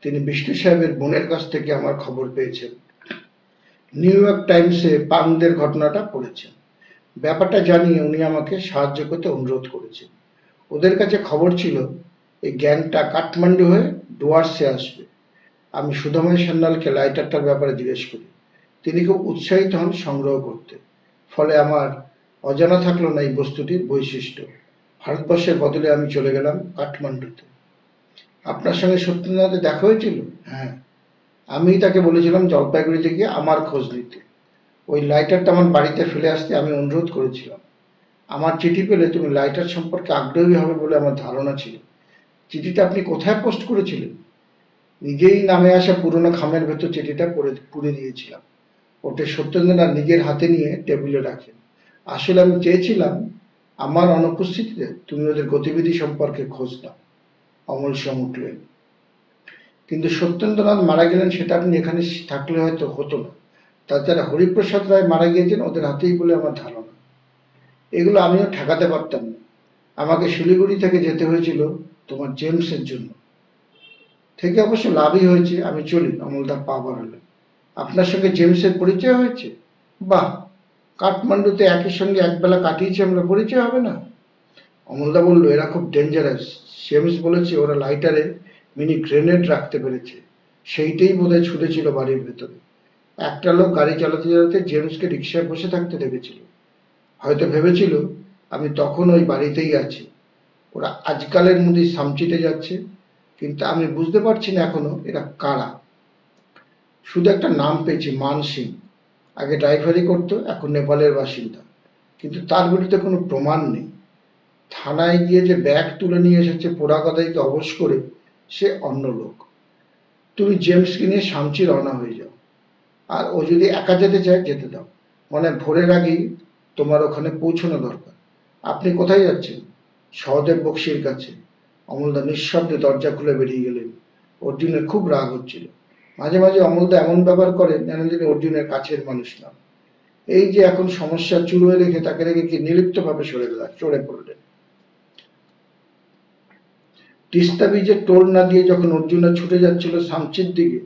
তিনি বিষ্ণু সাহেবের বোনের কাছ থেকে আমার খবর পেয়েছেন। নিউ ইয়র্ক টাইমসে পানদের ঘটনাটা পড়েছেন। ব্যাপারটা জানিয়ে উনি আমাকে সাহায্য করতে অনুরোধ করেছেন। ওদের কাছে খবর ছিল এই গ্যাংটা কাঠমান্ডু হয়ে ডুয়ার্সে আসবে। আমি সুধাময় সান্যালকে লাইটারটার ব্যাপারে জিজ্ঞেস করি। তিনি খুব উৎসাহিত হন সংগ্রহ করতে। ফলে আমার অজানা থাকলো না এই বস্তুটির বৈশিষ্ট্য। ভারতবর্ষের বদলে আমি চলে গেলাম কাঠমান্ডুতে। আপনার সঙ্গে সত্যেন্দ্রনাথের দেখা হয়েছিল? হ্যাঁ, আমি তাকে বলেছিলাম জলপাইগুড়িতে গিয়ে আমার খোঁজ নিতে। ওই লাইটারটা আমার বাড়িতে ফেলে আসতে আমি অনুরোধ করেছিলাম। আমার চিঠি পেলে তুমি লাইটার সম্পর্কে আগ্রহী হবে বলে আমার ধারণা ছিল। চিঠিটা আপনি কোথায় পোস্ট করেছিলেন? নিজেই নামে আসা পুরনো খামের ভেতর চিঠিটা পুরে দিয়েছিলাম। ওটা সত্যেন্দ্রনাথ নিজের হাতে নিয়ে টেবিলে রাখেন। আসলে আমি চেয়েছিলাম আমার অনুপস্থিতিতে তুমি ওদের গতিবিধি সম্পর্কে খোঁজ নাও। অমল সেন উঠলেন। কিন্তু সত্যেন্দ্রনাথ মারা গেলেন সেটা আপনি এখানে থাকলে হয়তো হতো না। তাছাড়া হরিপ্রসাদ রায় মারা গিয়েছেন ওদের হাতেই বলে আমার ধারণা। এগুলো আমিও ঠেকাতে পারতাম না। আমাকে শিলিগুড়ি থেকে যেতে হয়েছিল তোমার জেমসের জন্য। থেকে অবশ্য লাভই হয়েছে। আমি চলি। অমলদা পা বাড়ালেন। আপনার সঙ্গে জেমসের পরিচয় হয়েছে? বাহ, কাঠমান্ডুতে একই সঙ্গে একবেলা কাটিয়েছি আমরা, পরিচয় হবে না? অমলদা বলল, এরা খুব ডেঞ্জারাস। জেমস বলেছে ওরা লাইটারে মিনি গ্রেনেড রাখতে পেরেছে। সেইটাই বোধহয় ছুটেছিল বাড়ির ভেতরে। একটা লোক গাড়ি চালাতে চালাতে জেমসকে রিক্সায় বসে থাকতে দেখেছিল। হয়তো ভেবেছিল আমি তখন ওই বাড়িতেই আছি। ওরা আজকালের মধ্যে সামচিতে যাচ্ছে, কিন্তু আমি বুঝতে পারছি না এখনো এরা কারা। শুধু একটা নাম পেয়েছি, মান সিং। আগে ড্রাইভারি করতো, এখন নেপালের বাসিন্দা। কিন্তু তার বিরুদ্ধে কোনো প্রমাণ নেই। থানায় গিয়ে যে ব্যাগ তুলে নিয়ে এসেছে পোড়া গদাইকে অবশ করে, সে অন্য লোক। তুমি জেমসকে নিয়ে সামচি রওনা হয়ে যাও। আর ও যদি একা যেতে চায় যেতে দাও। মানে ভোরের আগেই তোমার ওখানে পৌঁছানো দরকার। আপনি কোথায় যাচ্ছেন? সহদেব বক্সির কাছে। অমলদা নিঃশব্দে দরজা খুলে বেরিয়ে গেলেন। অর্জুনের খুব রাগ হচ্ছিল। মাঝে মাঝে অমলদা এমন ব্যবহার করেন যেন তিনি অর্জুনের কাছের মানুষ না। এই যে এখন সমস্যা চুলোয় রেখে তাকে রেখে কি নির্লিপ্ত ভাবে সরে পড়লেন। তিস্তা ব্রিজের টোল না দিয়ে যখন অর্জুনা ছুটে যাচ্ছিল সামচির দিকে,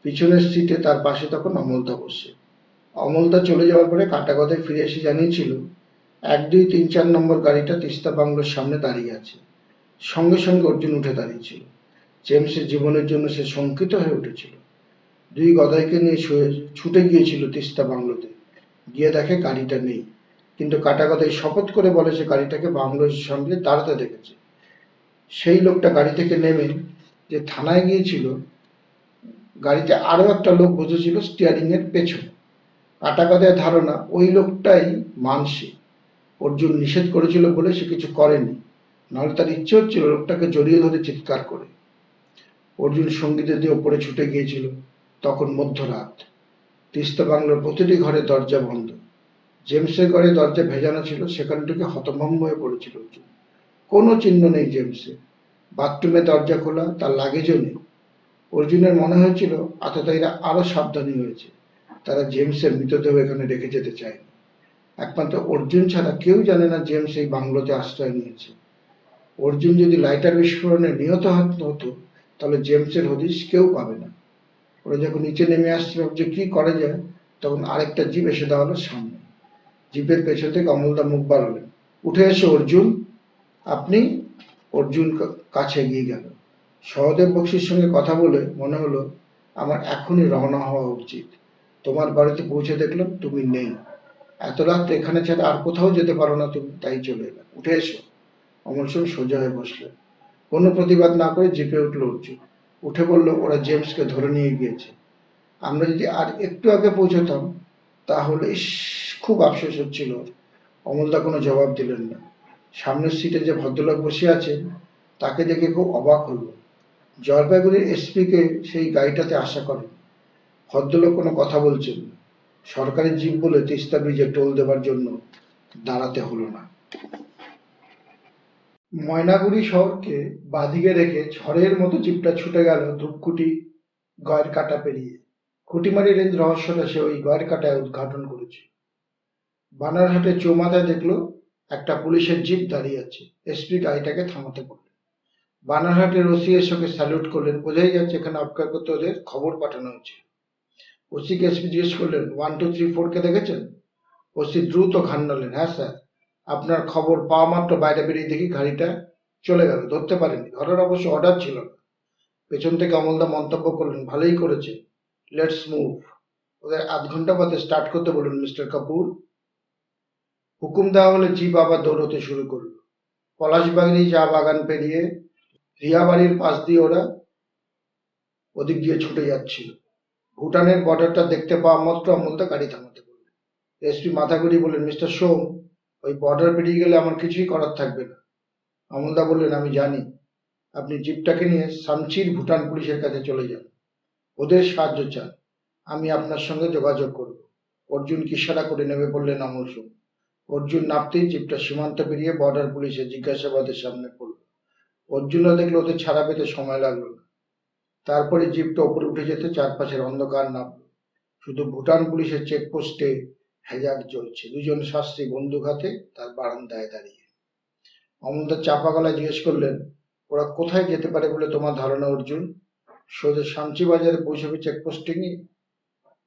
পিছনের সিটে তার পাশে তখন অমলদা বসে। অমলদা চলে যাওয়ার পরে কাটাগদায় ফিরে এসে জানিয়েছিল 1, 2, 3, 4 নম্বর গাড়িটা তিস্তা বাংলোর সামনে দাঁড়িয়ে আছে। সঙ্গে সঙ্গে অর্জুন উঠে দাঁড়িয়েছিল। জেমসের জীবনের জন্য সে শঙ্কিত হয়ে উঠেছিল। দুই গদাইকে নিয়ে ছুটে গিয়েছিল তিস্তা বাংলোতে। গিয়ে দেখে গাড়িটা নেই, কিন্তু কাটাগদাই শপথ করে বলে সে গাড়িটাকে বাংলোর সামনে দাঁড়াতে দেখেছে। সেই লোকটা গাড়ি থেকে নেমে যে থানায় গিয়েছিল, গাড়িতে আরো একটা লোক বসেছিল স্টিয়ারিং এর পেছনে। কাটাগদায় ধারণা ওই লোকটাই মানসী। অর্জুন নিষেধ করেছিল বলে সে কিছু করেনি, নাহলে তার ইচ্ছে হচ্ছিল লোকটাকে জড়িয়ে ধরে চিৎকার করে। অর্জুন সঙ্গীদের দিয়ে ওপরে ছুটে গিয়েছিল। তখন মধ্যরাত। তিস্তা বাংলোর প্রতিটি ঘরে দরজা বন্ধ। জেমসের ঘরে দরজা ভেজানো ছিল, সেখান থেকে হতভম্ব হয়ে পড়েছিল অর্জুন। কোনো চিহ্ন নেই জেমসের। বাথরুমে দরজা খোলা, তার লাগেজও নেই। অর্জুনের মনে হয়েছিল আততায়ীরা আরো সাবধানী হয়েছে। তারা জেমসের মৃতদেহ এখানে রেখে যেতে চায়নি। একমাত্র অর্জুন ছাড়া কেউ জানে না জেমস এই বাংলোতে আশ্রয় নিয়েছে। অর্জুন যদি লাইটার বিস্ফোরণে নিহত হতো, তাহলে জেমসের হদিশ কেউ পাবে না। ওরা যখন নিচে নেমে আসছে ভাবছে কি করা যায়, তখন আরেকটা জিপ এসে দাঁড়ালো সামনে। জিপের পেছন থেকে অমলদা মুখ বাড়ালেন, উঠে এসো অর্জুন। আপনি? অর্জুন কাছে এগিয়ে গেল। সহদেব বক্সির সঙ্গে কথা বলে মনে হলো আমার এখনই রওনা হওয়া উচিত। তোমার বাড়িতে পৌঁছে দেখলাম তুমি নেই। এত রাত এখানে ছাড়া আর কোথাও যেতে পারো না তুমি, তাই চলে এলাম। উঠে এসো। অমল সেন সোজা হয়ে বসলেন। কোনো প্রতিবাদ না করে জিপে উঠল অর্জুন। উঠে বলল, ওরা জেমসকে ধরে নিয়ে গিয়েছে। আমরা যদি আর একটু আগে পৌঁছতাম তাহলে। ইস, খুব আফসোস হচ্ছিল ওর। অমলদা কোনো জবাব দিলেন না। সামনের সিটে যে ভদ্রলোক বসে আছেন তাকে দেখে খুব অবাক হলো। জলপাইগুড়ির এসপিকে সেই গাড়িটাতে আশা করেন। ভদ্রলোক কোনো কথা বলছেন না। সরকারি জিপ বলে তিস্তা ব্রিজে টোল দেবার জন্য দাঁড়াতে হলো না। ময়নাগুড়ি শহরকে বাঁদিকে রেখে ঝড়ের মতো জিপটা ছুটে গেল ধূপকুটি গয়ের কাটা পেরিয়ে। খুঁটিমারি রেঞ্জ রহস্যটা সে ওই গয়ের কাটায় উদ্ঘাটন করেছে। বানারহাটে চৌমাথায় দেখলো একটা পুলিশের জিপ দাঁড়িয়ে আছে। এসপি গাড়িটাকে থামাতে বললেন। বানারহাটের ওসি এসকে স্যালুট করলেন। বোঝাই যাচ্ছে এখানে অপেক্ষা করতে ওদের খবর পাঠানো হয়েছে। ওসিকে এসপি জিজ্ঞেস করলেন, 1, 2, 3, 4 কে দেখেছেন? ওসি দ্রুত ঘাড় নাড়লেন। হ্যাঁ স্যার, আপনার খবর পাওয়া মাত্র বাইরে বেরিয়ে দেখি গাড়িটা চলে গেল, ধরতে পারেনি। ধরার অবশ্য অর্ডার ছিল না। পেছন থেকে অমলদা মন্তব্য করলেন, ভালোই করেছে, লেটস মুভ। ওদের আধ ঘন্টা বাদে স্টার্ট করতে বলুন মিস্টার কাপুর। হুকুম দেওয়া হলে জিপ আবার দৌড়তে শুরু করলো। পলাশবাগড়ি চা বাগান পেরিয়ে রিয়া বাড়ির পাশ দিয়ে ওরা ওদিক দিয়ে ছুটে যাচ্ছিল। ভুটানের বর্ডারটা দেখতে পাওয়া মাত্র অমলদা গাড়ি থামাতে বললেন। এসপি মাথা ঘুরিয়ে বললেন, মিস্টার সোম, ওই বর্ডার পেরিয়ে গেলে আমার কিছুই করার থাকবে না। অমলদা বললেন, আমি জানি। আপনি জিপটাকে নিয়ে সামচির ভুটান পুলিশের কাছে চলে যান, ওদের সাহায্য চান। আমি আপনার সঙ্গে যোগাযোগ করব। অর্জুনকে ইশারা করে নেমে পড়লেন অমল সোম। অর্জুন নামতেই জিপটা সীমান্ত পেরিয়ে বর্ডার পুলিশের জিজ্ঞাসাবাদের সামনে পড়ল। অর্জুনও দেখলো ওদের ছাড়া পেতে সময় লাগলো না। তারপরে জিপটা উপরে উঠে যেতে চারপাশের অন্ধকার নামলো। শুধু ভুটান পুলিশের চেকপোস্টে হ্যাজাক জ্বলছে। দুজন শাস্ত্রী বন্দুক হাতে তার বারান্দায় দাঁড়িয়ে। অমলদা চাপা গলায় জিজ্ঞেস করলেন, ওরা কোথায় যেতে পারে বলে তোমার ধারণা অর্জুন? সোজা শামচি বাজারে পৌঁছবে চেকপোস্টে নিয়ে?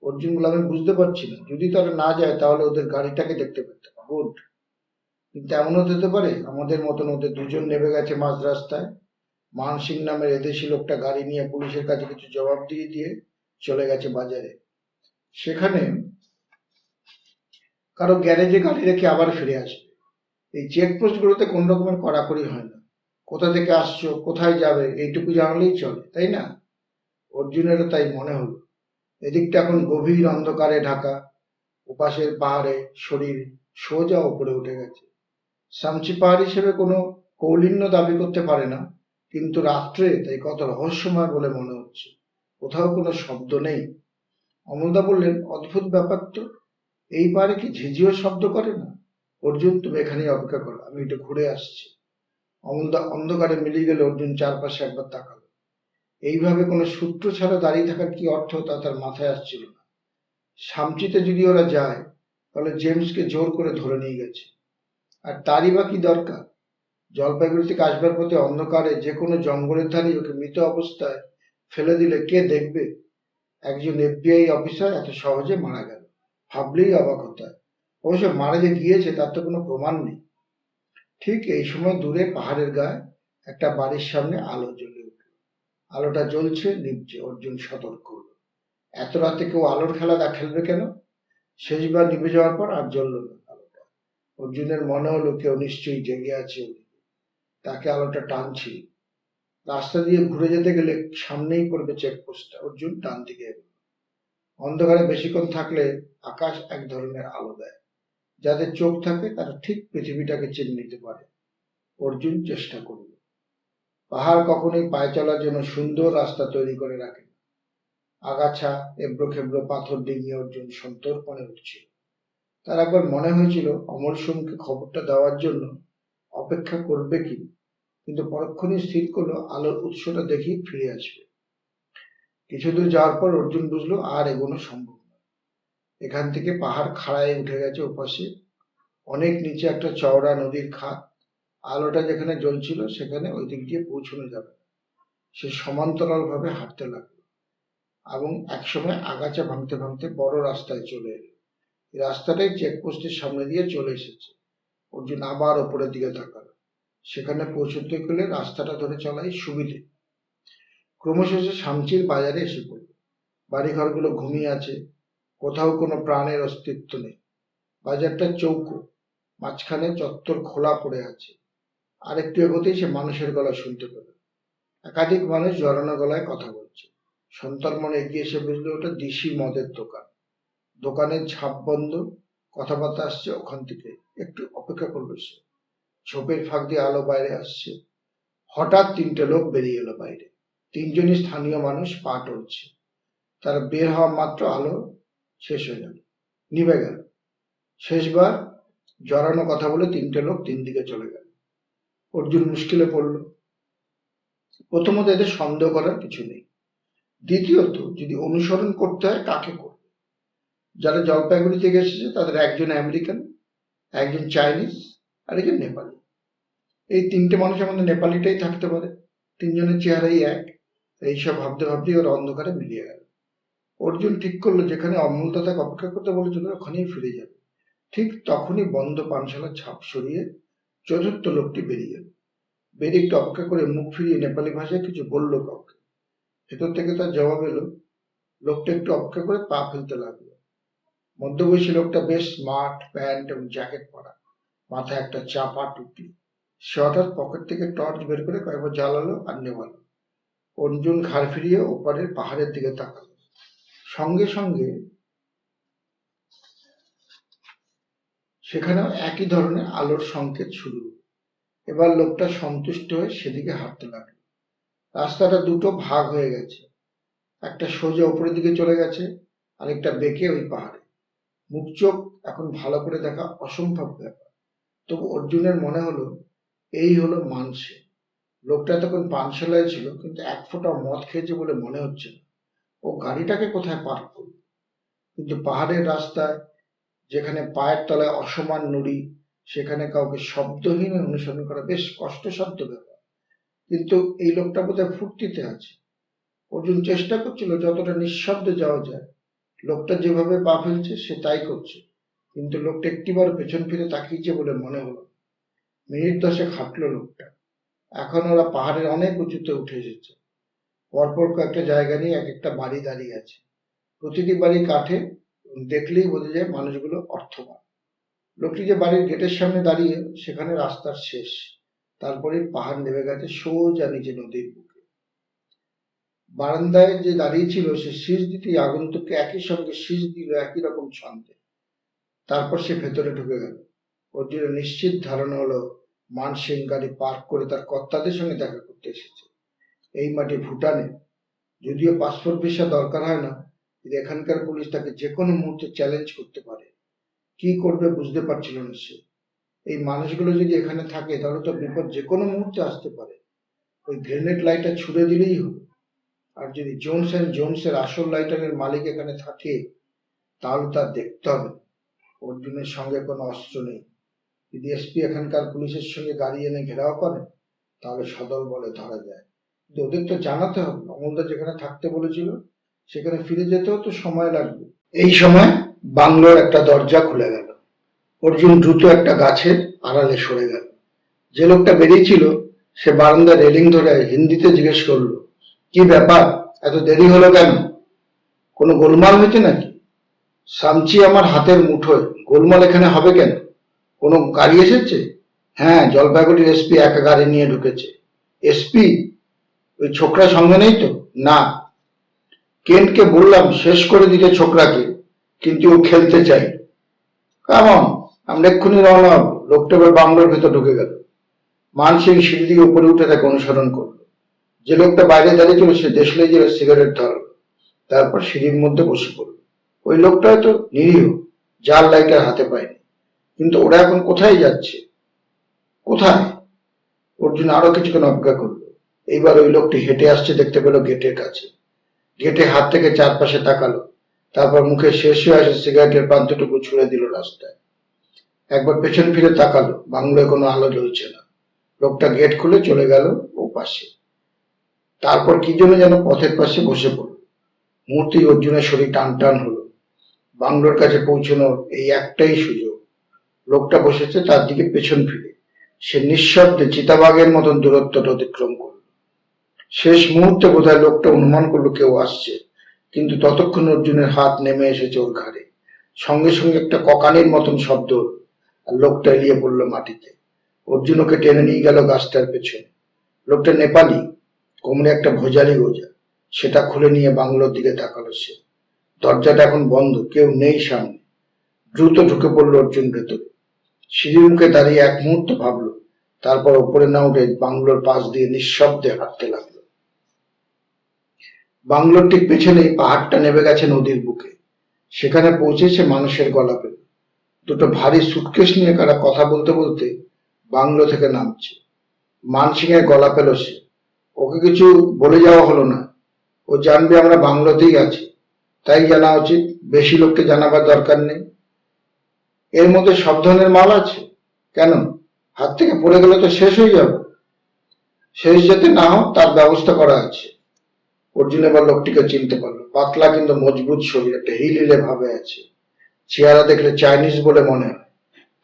অর্জুন বলে, আমি বুঝতে পারছি না। যদি তারা না যায় তাহলে ওদের গাড়িটাকে দেখতে পেতাম। গুড। কিন্তু এমনও হতে পারে আমাদের মতন ওদের দুজন নেমে গেছে মাঝ রাস্তায়। মান সিং নামের এদেশি লোকটা গাড়ি নিয়ে পুলিশের কাছে কিছু জবাব দিয়ে দিয়ে চলে গেছে বাজারে। সেখানে কারো গ্যারেজে গাড়ি রেখে আবার ফিরে আসবে। এই চেকপোস্ট গুলোতে কোন রকমের কড়াকড়ি হয় না। কোথা থেকে আসছো, কোথায় যাবে, এইটুকু জানলেই চলে, তাই না? অর্জুনেরও তাই মনে হলো। এদিকটা এখন গভীর অন্ধকারে ঢাকা। ওপাশের পাহাড়ে শরীর সোজা উপরে উঠে গেছে। সামচি পাহাড় হিসেবে কোনো কৌলিন্য দাবি করতে পারে না, কিন্তু রাত্রে তাই কত রহস্যময় বলে মনে হচ্ছে। কোথাও কোনো শব্দ নেই। অমলদা বললেন, অদ্ভুত ব্যাপার তো, এই পাহাড়ে কি ঝিঝিও শব্দ করে না? অর্জুন, তুমি এখানেই অপেক্ষা করো, আমি একটু ঘুরে আসছি। অমলদা অন্ধকারে মিলিয়ে গেলে অর্জুন চারপাশে একবার তাকালো। এইভাবে কোনো সূত্র ছাড়া দাঁড়িয়ে থাকার কি অর্থ তা তার মাথায় আসছিল না। সামচিতে যদি ওরা যায় তাহলে জেমসকে জোর করে ধরে নিয়ে গেছে, আর তারই বা কি দরকার? জলপাইগুড়ি থেকে আসবার পথে অন্ধকারে যে কোনো জঙ্গলের ধারে ওকে মৃত অবস্থায় ফেলে দিলে কে দেখবে? একজন এফবিআই অফিসার এত সহজে মারা গেল, ভাবলেই অবাক হতে হয়। অবশ্য মারা যে গিয়েছে তার তো কোনো প্রমাণ নেই। ঠিক এই সময় দূরে পাহাড়ের গায়ে একটা বাড়ির সামনে আলো জ্বলে উঠল। আলোটা জ্বলছে, নিভছে। অর্জুন সতর্ক হলো। এত রাতে কেউ আলোর খেলা খেলবে কেন? শেষবার নিভে যাওয়ার পর আর জ্বলল না আলোটা। অর্জুনের মনে হলো কেউ নিশ্চয়ই জেগে আছে ওদিকে, তাকে আলোটা টানছিল। রাস্তা দিয়ে ঘুরে যেতে গেলে সামনেই পড়বে চেকপোস্টটা। অর্জুন ডান দিকে এগোল। অন্ধকারে বেশিক্ষণ থাকলে আকাশ এক ধরনের আলো দেয়। যাদের চোখ থাকে তারা ঠিক পৃথিবীটাকে চিনে নিতে পারে। অর্জুন চেষ্টা করল। পাহাড় কখনোই পায়ে চলার জন্য সুন্দর রাস্তা তৈরি করে রাখে না। আগাছা, এবড়ো খেবড়ো পাথর ডিঙিয়ে অর্জুন সন্তর্পণে উঠছিল। তার একবার মনে হয়েছিল অমল সোমকে খবরটা দেওয়ার জন্য অপেক্ষা করবে কি, কিন্তু পরক্ষণেই স্থির করলো আলোর উৎসটা দেখেই ফিরে আসবে। কিছু দূর যাওয়ার পর অর্জুন বুঝলো আর এগোনো সম্ভব নয়। এখান থেকে পাহাড় খাড়ায় উঠে গেছে ওপাশে। অনেক নিচে একটা চওড়া নদীর খাত। আলোটা যেখানে জ্বলছিল সেখানে ওই দিক দিয়ে পৌঁছানো যাবে না। সে সমান্তরাল ভাবে হাঁটতে লাগলো এবং একসময় আগাছা ভাঙতে ভাঙতে বড় রাস্তায় চলে এলো। এই রাস্তাটাই চেকপোস্টের সামনে দিয়ে চলে এসেছে। অর্জুন আবার ওপরের দিকে তাকালো। সেখানে পৌঁছতে গেলে রাস্তাটা ধরে চলাই সুবিধে। ক্রমশ সে সামচির বাজারে এসে পড়ল। বাড়িঘরগুলো ঘুমিয়ে আছে, কোথাও কোনো প্রাণের অস্তিত্ব নেই। বাজারটা চৌকো, মাঝখানে চত্বর খোলা পড়ে আছে। আরেকটু এগোতেই সে মানুষের গলা শুনতে পেল। একাধিক মানুষ জড়ানো গলায় কথা বলছে। সন্তর্মন এগিয়ে এসে বুঝলো ওটা দিশি মদের দোকান। দোকানের ঝাঁপ বন্ধ, কথাবার্তা আসছে ওখান থেকে। একটু অপেক্ষা করলো সে। ঝোপের ফাঁক দিয়ে আলো বাইরে আসছে। হঠাৎ তিনটে লোক বেরিয়ে এলো বাইরে। তিনজনই স্থানীয় মানুষ, পা টলছে। তারা বের হওয়া মাত্র আলো শেষ হয়ে গেল, নিভে গেল। শেষবার জড়ানো কথা বলে তিনটে লোক তিন দিকে চলে গেল। অর্জুন মুশকিলে পড়ল। প্রথমত, এদের সন্দেহ করার কিছু নেই। দ্বিতীয়ত, যদি অনুসরণ করতে হয় কাকে করবে? যারা জলপাইগুড়ি থেকে এসেছে তাদের একজন আমেরিকান, একজন চাইনিজ, আর একজন নেপালি। এই তিনটে মানুষের মধ্যে নেপালিটাই থাকতে পারে। তিনজনের চেহারাই এক। এইসব ভাবতে ভাবতেই ওরা অন্ধকারে মিলিয়ে গেল। অর্জুন ঠিক করলো যেখানে অমূল্য তাকে অপেক্ষা করতে বলেছিল ওখানেই ফিরে যাবে। ঠিক তখনই বন্ধ পানশালার ছাপ সরিয়ে চতুর্থ লোকটি বেরিয়ে গেল। বেরিয়ে একটু অপেক্ষা করে মুখ ফিরিয়ে নেপালি ভাষায় কিছু বললো কাউকে। ভেতর থেকে তার জবাব এলো। লোকটা একটু অপেক্ষা করে পা ফেলতে লাগলো। মধ্যবয়সী লোকটা বেশ স্মার্ট, প্যান্ট এবং জ্যাকেট পরা, মাথায় একটা চাপা টুপি। সে হঠাৎ পকেট থেকে টর্চ বের করে কয়েকবার জ্বালালো আর নেভালো। অর্জুন ঘাড় ফিরিয়ে ওপারের পাহাড়ের দিকে তাকালো। সঙ্গে সঙ্গে সেখানেও একই ধরনের আলোর সংকেত শুরু। এবার লোকটা সন্তুষ্ট হয়ে সেদিকে হাঁটতে লাগলো। রাস্তাটা দুটো ভাগ হয়ে গেছে। একটা সোজা উপরের দিকে চলে গেছে, আরেকটা বেঁকে ওই পাহাড়ে। মুখ চোখ এখন ভালো করে দেখা অসম্ভব ব্যাপার। তবু অর্জুনের মনে হলো এই হলো মানসে। লোকটা তখন পানশালায় ছিল, কিন্তু এক ফোঁটা মদ খেয়েছে বলে মনে হচ্ছে না। ও গাড়িটাকে কোথায় পার্ক করবে? কিন্তু পাহাড়ের রাস্তায়, যেখানে পায়ের তলায় অসমান নুড়ি, সেখানে কাউকে শব্দহীন অনুসরণ করা বেশ কষ্টসাধ্য ব্যাপার। কিন্তু এই লোকটা বোধহয় ফুর্তিতে আছে। অর্জুন চেষ্টা করছিল যতটা নিঃশব্দে যাওয়া যায়। লোকটা যেভাবে পা ফেলছে সে তাই করছে, কিন্তু লোকটা একটিবার পেছন ফিরে তাকিয়েছে বলে মনে হলো। মিনিট 10 হাঁটলো লোকটা। এখন ওরা পাহাড়ের অনেক উঁচুতে উঠে এসেছে। পরপর কয়েকটা জায়গা নিয়ে এক একটা বাড়ি দাঁড়িয়ে আছে। প্রতিটি বাড়ি কাঠে, দেখলেই বোঝা যায় মানুষগুলো অর্থবান। লোকটি যে বাড়ির গেটের সামনে দাঁড়িয়ে, সেখানে রাস্তার শেষ। তারপরে পাহাড় নেমে গেছে সোজা নিচে নদীর বুকে। বারান্দায় যে দাঁড়িয়ে ছিল সে শীষ দিতেই আগন্তুককে একই সঙ্গে শীষ দিল একই রকম ছন্দে। তারপর সে ভেতরে ঢুকে গেল। অর্জুনের নিশ্চিত ধারণা হলো মানসিং গাড়ি পার্ক করে তার কর্তাদের সঙ্গে দেখা করতে এসেছে। এই মাটি ভুটানে। যদিও পাসপোর্ট ভিসা দরকার হয় না, কিন্তু এখানকার পুলিশ তাকে যে কোনো মুহূর্তে চ্যালেঞ্জ করতে পারে। কি করবে বুঝতে পারছিল না সে। এই মানুষগুলো যদি এখানে থাকে তাহলে তো বিপদ যে কোনো মুহূর্তে আসতে পারে। ওই গ্রেনেড লাইটটা ছুড়ে দিলেই হলো। আর যদি জোনস অ্যান্ড জোনসের আসল লাইটারের মালিক এখানে থাকে, তাহলে তার দেখতে হবে অর্জুনের সঙ্গে কোনো অস্ত্র নেই। যদি এসপি এখানকার পুলিশের সঙ্গে গাড়ি এনে ঘেরাও করে, তাহলে সদল বলে ধরা যায়। কিন্তু ওদের তো জানাতে হবে অমলদা যেখানে থাকতে বলেছিল সেখানে ফিরে যেতেও তো সময় লাগবে। এই সময় বাংলোর একটা দরজা খুলে গেল। অর্জুন দ্রুত একটা গাছের আড়ালে সরে গেল। যে লোকটা বেরিয়েছিল সে বারান্দা রেলিং ধরে হিন্দিতে জিজ্ঞেস করলো, কি ব্যাপার, এত দেরি হলো কেন? কোনো গোলমাল হয়েছে নাকি? সামচি আমার হাতের মুঠোয়, গোলমাল এখানে হবে কেন? কোনো গাড়ি এসেছে? হ্যাঁ, জলপাইগুড়ির এসপি একা গাড়ি নিয়ে ঢুকেছে। এসপি? ওই ছোকরা সঙ্গে নেই তো? না। কেনকে বললাম শেষ করে দিতে ছোকরাকে, কিন্তু ও খেলতে চাই। কেমন, আমরা এক্ষুনি রওনা হবো। লোকটা এবার বাংলোর ভেতর ঢুকে গেল। মানসিং সিঁড়ি দিয়ে উপরে উঠে তাকে অনুসরণ করলো। যে লোকটা বাইরে দাঁড়িয়ে ছিল সে দেশলাই জেলে সিগারেট ধরালো। তারপর সিঁড়ির মধ্যে বসে পড়ল। ওই লোকটা হয়তো নিরীহ, জাল লাইটার হাতে পায়নি। কিন্তু ওরা এখন কোথায় যাচ্ছে? কোথায়? অর্জুন আরো কিছুক্ষণ অপেক্ষা করলো। এইবার ওই লোকটি হেঁটে আসছে দেখতে পেল গেটের কাছে। গেটে হাত থেকে চারপাশে তাকালো। তারপর মুখে শেষ হয়ে আসে সিগারেটের প্রান্তটুকু ছুঁড়ে দিল রাস্তায়। একবার পেছন ফিরে তাকালো, বাংলোয় কোনো আলো জ্বলছে না। লোকটা গেট খুলে চলে গেল ও পাশে। তারপর কি জন্য যেন পথের পাশে বসে পড়ল। মুহূর্তেই অর্জুনের শরীর টান টান হলো। বাংলোর কাছে পৌঁছানোর এই একটাই সুযোগ। লোকটা বসেছে তার দিকে পেছন ফিরে। সে নিঃশব্দে চিতাবাঘের মতন দূরত্বটা অতিক্রম করল। শেষ মুহূর্তে বোধহয় লোকটা অনুমান করলো কেউ আসছে, কিন্তু ততক্ষণ অর্জুনের হাত নেমে এসেছে ওর ঘাড়ে। সঙ্গে সঙ্গে একটা ককানির মতন শব্দ, আর লোকটা এলিয়ে পড়লো মাটিতে। অর্জুন ওকে টেনে নিয়ে গেল গাছটার পেছনে। লোকটা নেপালি, কোমরে একটা ভোজালি গোজা, সেটা খুলে নিয়ে বাংলোর দিকে তাকালো সে। দরজাটা এখন বন্ধ, কেউ নেই সামনে। দ্রুত ঢুকে পড়লো অর্জুন ভেতরে। সিঁড়ির মুখে দাঁড়িয়ে এক মুহূর্ত ভাবলো, তারপর ওপরে না উঠে বাংলোর পাশ দিয়ে নিঃশব্দে হাঁটতে লাগলো। বাংলোর ঠিক পেছনেই পাহাড়টা নেমে গেছে নদীর বুকে। সেখানে পৌঁছেছে মানুষের গলা পেল। দুটো ভারী সুটকেস নিয়ে কারা কথা বলতে বলতে বাংলো থেকে নামছে। মানসিংহের গলা পেল সে। ওকে কিছু বলে যাওয়া হলো না, ও জানবে আমরা বাংলোতেই আছি, তাই জানা উচিত, বেশি লোককে জানাবার দরকার নেই। এর মধ্যে সব ধরনের মাল আছে কেন? হাত থেকে পড়ে গেলে তো শেষ হয়ে যাবে। শেষ যাতে না হোক তার ব্যবস্থা করা আছে। অর্জুন এবার লোকটিকে চিনতে পারলো। পাতলা কিন্তু মজবুত শরীর, একটা হিল হিলে ভাবে আছে। চেহারা দেখলে চাইনিজ বলে মনে হয়,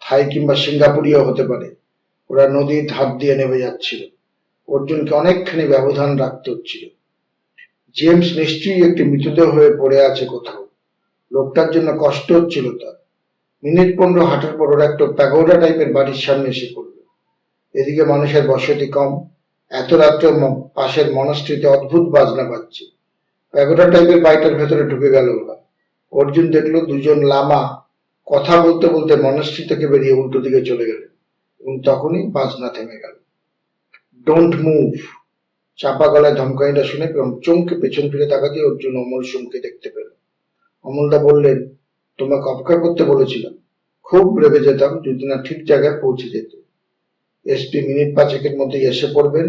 থাই কিংবা সিঙ্গাপুরিও হতে পারে। ওরা নদীর ধার দিয়ে নেমে যাচ্ছিল। অর্জুনকে অনেকখানি ব্যবধান রাখতে হচ্ছিল। জেমস নিশ্চয়ই একটি মৃতদেহ হয়ে পড়ে আছে কোথাও। লোকটার জন্য কষ্ট হচ্ছিল তার। মিনিট 15 হাঁটার পর ওরা একটা প্যাগোডা টাইপের বাড়ির সামনে এসে পড়ল। এদিকে মানুষের বসতি কম। এত রাত্রে পাশের মনস্ট্রিতে অদ্ভুত বাজনা বাজছে। প্যাগোডা টাইপের বাড়িটার ভেতরে ঢুকে গেল ওরা। অর্জুন দেখলো দুজন লামা কথা বলতে বলতে মনস্ট্রি থেকে বেরিয়ে উল্টো দিকে চলে গেল, এবং তখনই বাজনা থেমে গেল। ডোন্ট মুভ, চাপা গলায় ধমকানিটা শুনে চমকে পেছন ফিরে তাকাতে অর্জুন অমল সোমকে দেখতে পেল। অমলদা বললেন, তোমাকে অপেক্ষা করতে বলেছিলাম। খুব রেগে যেতাম যদি না ঠিক জায়গায় পৌঁছে যেত। এসপি মিনিট 5 মধ্যেই এসে পড়বেন,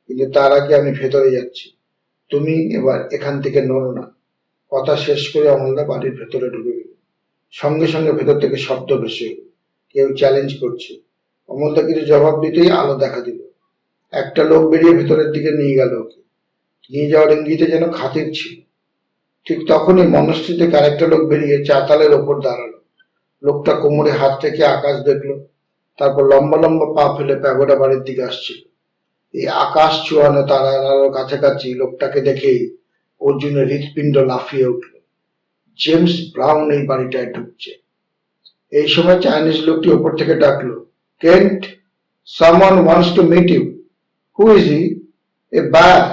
কিন্তু তার আগে আমি ভেতরে যাচ্ছি। তুমি এবার এখান থেকে নড়ো না। কথা শেষ করে অমলদা বাড়ির ভেতরে ঢুকে গেল। সঙ্গে সঙ্গে ভেতর থেকে শব্দ ভেসে এলো, কেউ চ্যালেঞ্জ করছে। অমলদা কিছু জবাব দিতেই আলো দেখা দিল। একটা লোক বেরিয়ে ভেতরের দিকে নিয়ে গেল ওকে। নিয়ে যাওয়ার ইঙ্গিতে যেন খাতির ছিল। ঠিক তখনই মনস্ট্রি থেকে আরেকটা লোক বেরিয়ে চাতালের ওপর দাঁড়ালো। লোকটা কোমরে হাত রেখে আকাশ দেখলো, তারপর লম্বা লম্বা পা ফেলে প্যাগোডা বাড়ির দিকে আসছিল। এই আকাশ চুয়ানো তারার আলোর কাছাকাছি লোকটাকে দেখেই অর্জুনের হৃৎপিণ্ড লাফিয়ে উঠল। জেমস ব্রাউন এই বাড়িটায় ঢুকছে। এই সময় চাইনিজ লোকটি ওপর থেকে ডাকলো, Kent, someone wants to meet you. Who is he? A bear.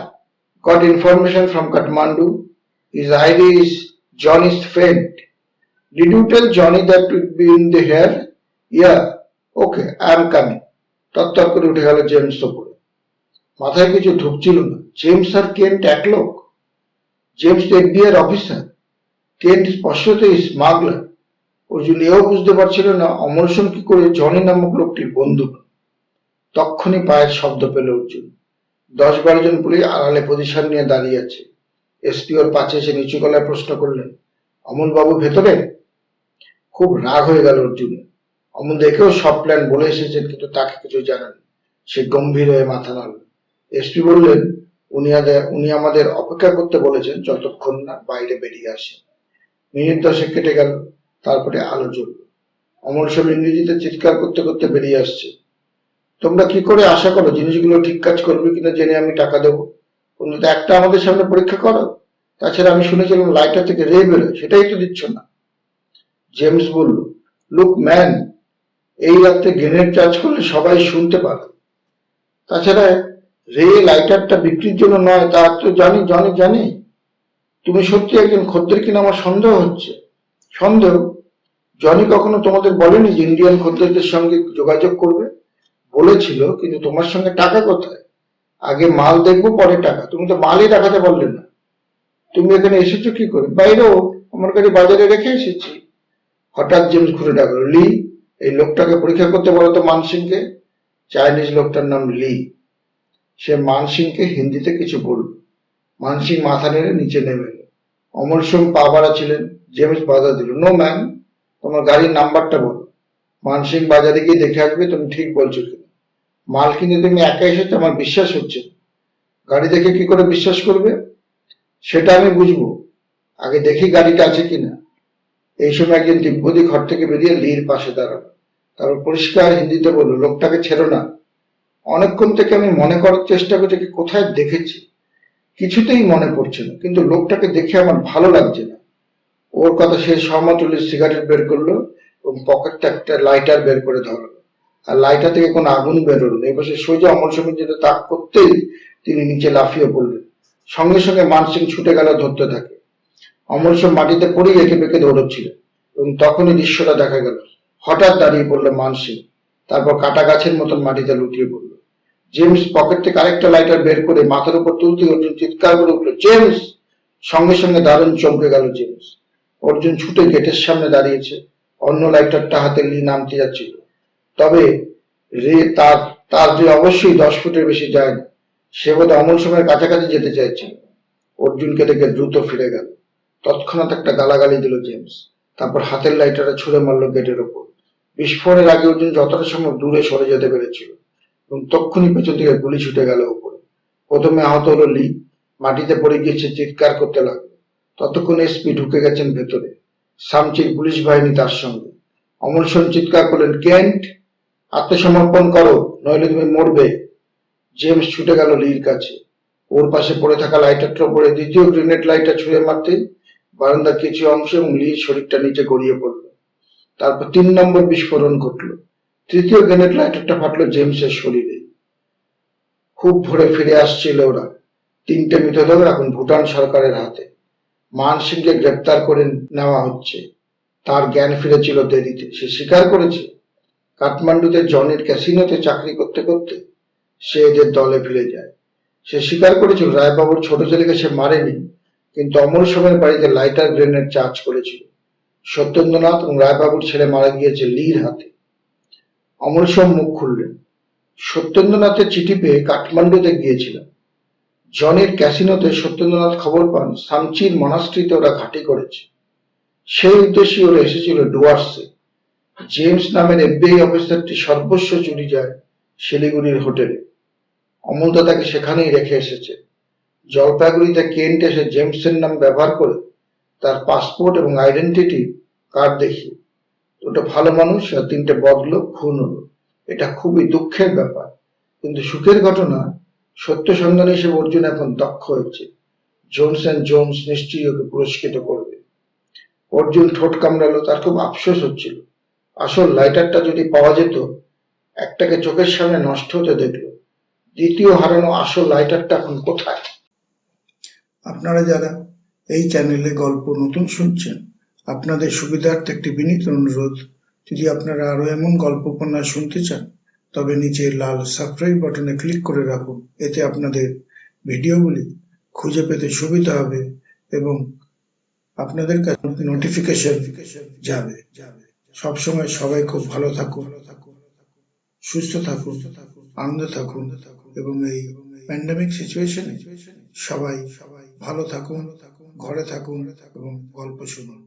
Got information from Kathmandu. His ID is Johnny's friend. Did you tell Johnny that would be in the hair? Yeah. Okay, I am coming. তত্তর করে উঠে গেল James ওপরে। মাথায় কিছু ঢুকছিল না। James আর Kent এক লোক। জেমস তো FBI অফিসার, কেন্ট স্পষ্টতই স্মাগলার। অর্জুন এও বুঝতে পারছিল না অমল সোম কি করে জনি নামক লোকটির বন্ধু। তক্ষুনি পায়ের শব্দ পেল অর্জুন। 10-12 জন পুলিশ আড়ালে পজিশন নিয়ে দাঁড়িয়ে আছে। এসপি ওর পাশে এসে নিচু গলায় প্রশ্ন করলেন, অমল বাবু ভেতরে? খুব রাগ হয়ে গেল অর্জুনের। অমল দেখেও সব প্ল্যান বলে এসেছেন, কিন্তু তাকে কিছু জানান। সে গম্ভীর হয়ে মাথা নাড়ল। এসপি বললেন, উনি আমাদের অপেক্ষা করতে বলেছেন যতক্ষণ না বাইরে বেরিয়ে আসে। মিনিট 10 কেটে গেল, তারপরে আলো জ্বলল। অমল সব ইংরেজিতে চিৎকার করতে করতে বেরিয়ে আসছে। তোমরা কি করে আশা করো জিনিসগুলো ঠিক কাজ করবে কিনা জেনে আমি টাকা দেবো? অন্তত একটা আমাদের সামনে পরীক্ষা করো। তাছাড়া আমি শুনেছিলাম লাইটার থেকে রে বেরোয়, সেটাই তো দিচ্ছ না। জেমস বলল, লুক ম্যান, এই রাত্রে গ্রেনেড চার্জ করলে সবাই শুনতে পাবে। তাছাড়া রে লাইটারটা বিক্রির জন্য নয়, তা তো জানি। তুমি সত্যি একজন খদ্দের কিনা আমার সন্দেহ হচ্ছে। সন্দেহ? জনি কখনো তোমাদের বলেনি যে ইন্ডিয়ান খদ্দেরদের সঙ্গে যোগাযোগ করবে? বলেছিল, কিন্তু তোমার সঙ্গে টাকা কোথায়? আগে মাল দেখবো পরে টাকা। তুমি তো মালই দেখাতে পারলে না। তুমি এখানে এসেছো কি করে? বাইরেও আমার কাছে বাজারে রেখে এসেছি। হঠাৎ জেমস ঘুরে ডাকলো, লি, এই লোকটাকে পরীক্ষা করতে বলো তো মানসিংকে। চাইনিজ লোকটার নাম লি। সে মানসিংকে হিন্দিতে কিছু বলল। মানসিং মাথা নেড়ে নিচে নেমে এলো। অমল সোম পা বাড়া ছিলেন। জেমস বাধা দিল, নো ম্যাম, তোমার গাড়ির নাম্বারটা বলো। মানসিং বাজারে গিয়ে দেখে আসবে তুমি ঠিক বলছো কিনা। মাল কিনে তুমি একা এসেছো, আমার বিশ্বাস হচ্ছে না। গাড়ি দেখে কি করে বিশ্বাস করবে? সেটা আমি বুঝবো, আগে দেখি গাড়িটা আছে কিনা। এই সময় একজন তিব্বতী ঘর থেকে বেরিয়ে লির পাশে দাঁড়ালো। তারপর পরিষ্কার হিন্দিতে বললো, লোকটাকে ছেড়ো না। অনেকক্ষণ থেকে আমি মনে করার চেষ্টা করছি কোথায় দেখেছি, কিছুতেই মনে পড়ছে না, কিন্তু লোকটাকে দেখে আমার ভালো লাগছে না। ওর কথা সে সহমত সিগারেট বের করলো এবং পকেটটা একটা লাইটার বের করে ধরলো। আর লাইটার থেকে কোনো আগুন বেরোলো না। এবার সে সোজা অমল সোমের যেতে তাক করতেই তিনি নিচে লাফিয়ে পড়লেন। সঙ্গে সঙ্গে মানসিং ছুটে গেল ধরতে থাকে। অমল সেন মাটিতে পড়েই এঁকে বেঁকে দৌড়চ্ছিলেন এবং তখনই দৃশ্যটা দেখা গেল। হঠাৎ দাঁড়িয়ে পড়ল মানসিং, তারপর কাটা গাছের মতন মাটিতে লুটিয়ে পড়ল। জেমস পকেট থেকে আরেকটা লাইটার বের করে মাথার উপর তুলতে অর্জুন চিৎকার করে উঠল, জেমস! সঙ্গে সঙ্গে দারুণ চমকে গেল জেমস। অর্জুন ছুটে গেটের সামনে দাঁড়িয়েছে, অন্য লাইটারটা হাতে নিয়ে নামতে যাচ্ছিল। তবে রে তার তার যে অবশ্যই 10 ফুটের বেশি যায় না। সে বোধহয় অমল সময়ের কাছাকাছি যেতে চাইছিল। অর্জুনকে দেখে দ্রুত ফিরে গেল। তৎক্ষণাৎ একটা গালাগালি দিল জেমস, তারপর হাতের লাইটারটা ছুঁড়ে মারল গেটের ওপর। বিস্ফোরণের আগে অর্জুন যতটা সম্ভব দূরে সরে যেতে পেরেছিল এবং তক্ষুনি পেছন থেকে গুলি ছুটে গেল উপরে। প্রথমে আহত হলো লি, মাটিতে পড়ে গিয়েছে, চিৎকার করতে লাগলো। ততক্ষণ এসপি ঢুকে গেছেন ভেতরে, সামচির পুলিশ বাহিনী তার সঙ্গে। অমল সেন চিৎকার করলেন, কেন্ট, আত্মসমর্পণ করো, নইলে তুমি মরবে। জেমস ছুটে গেল লির কাছে। ওর পাশে পড়ে থাকা লাইটারটার উপরে দ্বিতীয় গ্রেনেড লাইটার ছুঁড়ে মারতেই বারান্দার কিছু অংশ এবং লির শরীরটা নিচে গড়িয়ে পড়ল। তারপর 3 নম্বর বিস্ফোরণ ঘটল। তৃতীয় গ্রেনেড লাইটারটা ফাটলো জেমসের শরীরে। খুব ভোরে ফিরে আসছিল ওরা। 3টে মৃতদেহ এখন ভুটান সরকারের হাতে। মান সিংকে গ্রেপ্তার করে নেওয়া হচ্ছে। তার জ্ঞান ফিরেছিল দেরিতে। সে স্বীকার করেছে কাঠমান্ডুতে জনের ক্যাসিনোতে চাকরি করতে করতে সে এদের দলে ফিরে যায়। সে স্বীকার করেছিল রায়বাবুর ছোট ছেলেকে সে মারেনি, কিন্তু অমল সেনের বাড়িতে লাইটার গ্রেনেড চার্জ করেছিল। সত্যেন্দ্রনাথ এবং রায়বাবুর ছেলে মারা গিয়েছে লির হাতে। অমল সেন মুখ খুললেন, সত্যেন্দ্রনাথের চিঠি পেয়ে কাঠমান্ডুতে গিয়েছিলাম। জনের ক্যাসিনোতে সত্যেন্দ্রনাথ খবর পান সামচির মনাস্ট্রিতে ওরা ঘাঁটি করেছে। সেই উদ্দেশ্যে ওরা এসেছিল ডুয়ার্সে। জেমস নামের এফবিআই অফিসারটি সর্বস্ব চুরি যায় শিলিগুড়ির হোটেলে। অমলদা তাকে সেখানেই রেখে এসেছে। জলপাইগুড়িতে কেন্ট এসে জেমসের নাম ব্যবহার করে তার পাসপোর্ট এবং আইডেন্টিটি কার্ড দেখিয়ে দুটো ভালো মানুষ আর 3টে বদলোক খুন হলো। এটা খুবই দুঃখের ব্যাপার, কিন্তু সুখের ঘটনা, সত্য সন্ধান হিসেবে অর্জুন এখন দক্ষ হয়েছে। জোনস অ্যান্ড জোনস নিশ্চয়ই ওকে পুরস্কৃত করবে। অর্জুন ঠোঁট কামড়ালো, তার খুব আফসোস হচ্ছিল। আসল লাইটারটা যদি পাওয়া যেত। একটাকে চোখের সামনে নষ্ট হতে দেখলো। দ্বিতীয় হারানো আসল লাইটারটা এখন কোথায়? আপনারা যারা এই চ্যানেলে গল্প নতুন শুনছেন, আপনাদের সুবিধার্থে একটি বিনীত অনুরোধ, যদি আপনারা আরো এমন গল্প উপন্যাস শুনতে চান তবে নিচে লাল সাবস্ক্রাইব বাটনে ক্লিক করে রাখুন। এতে আপনাদের ভিডিওগুলি খুঁজে পেতে সুবিধা হবে এবং আপনাদের কাছে নোটিফিকেশন যাবে। সবসময় সবাই খুব ভালো থাকুন, সুস্থ থাকুন, আনন্দে থাকুন এবং এই প্যান্ডেমিক সিচুয়েশনে সবাই ভালো থাকুন, ঘরে থাকুন এবং গল্প শুনুন।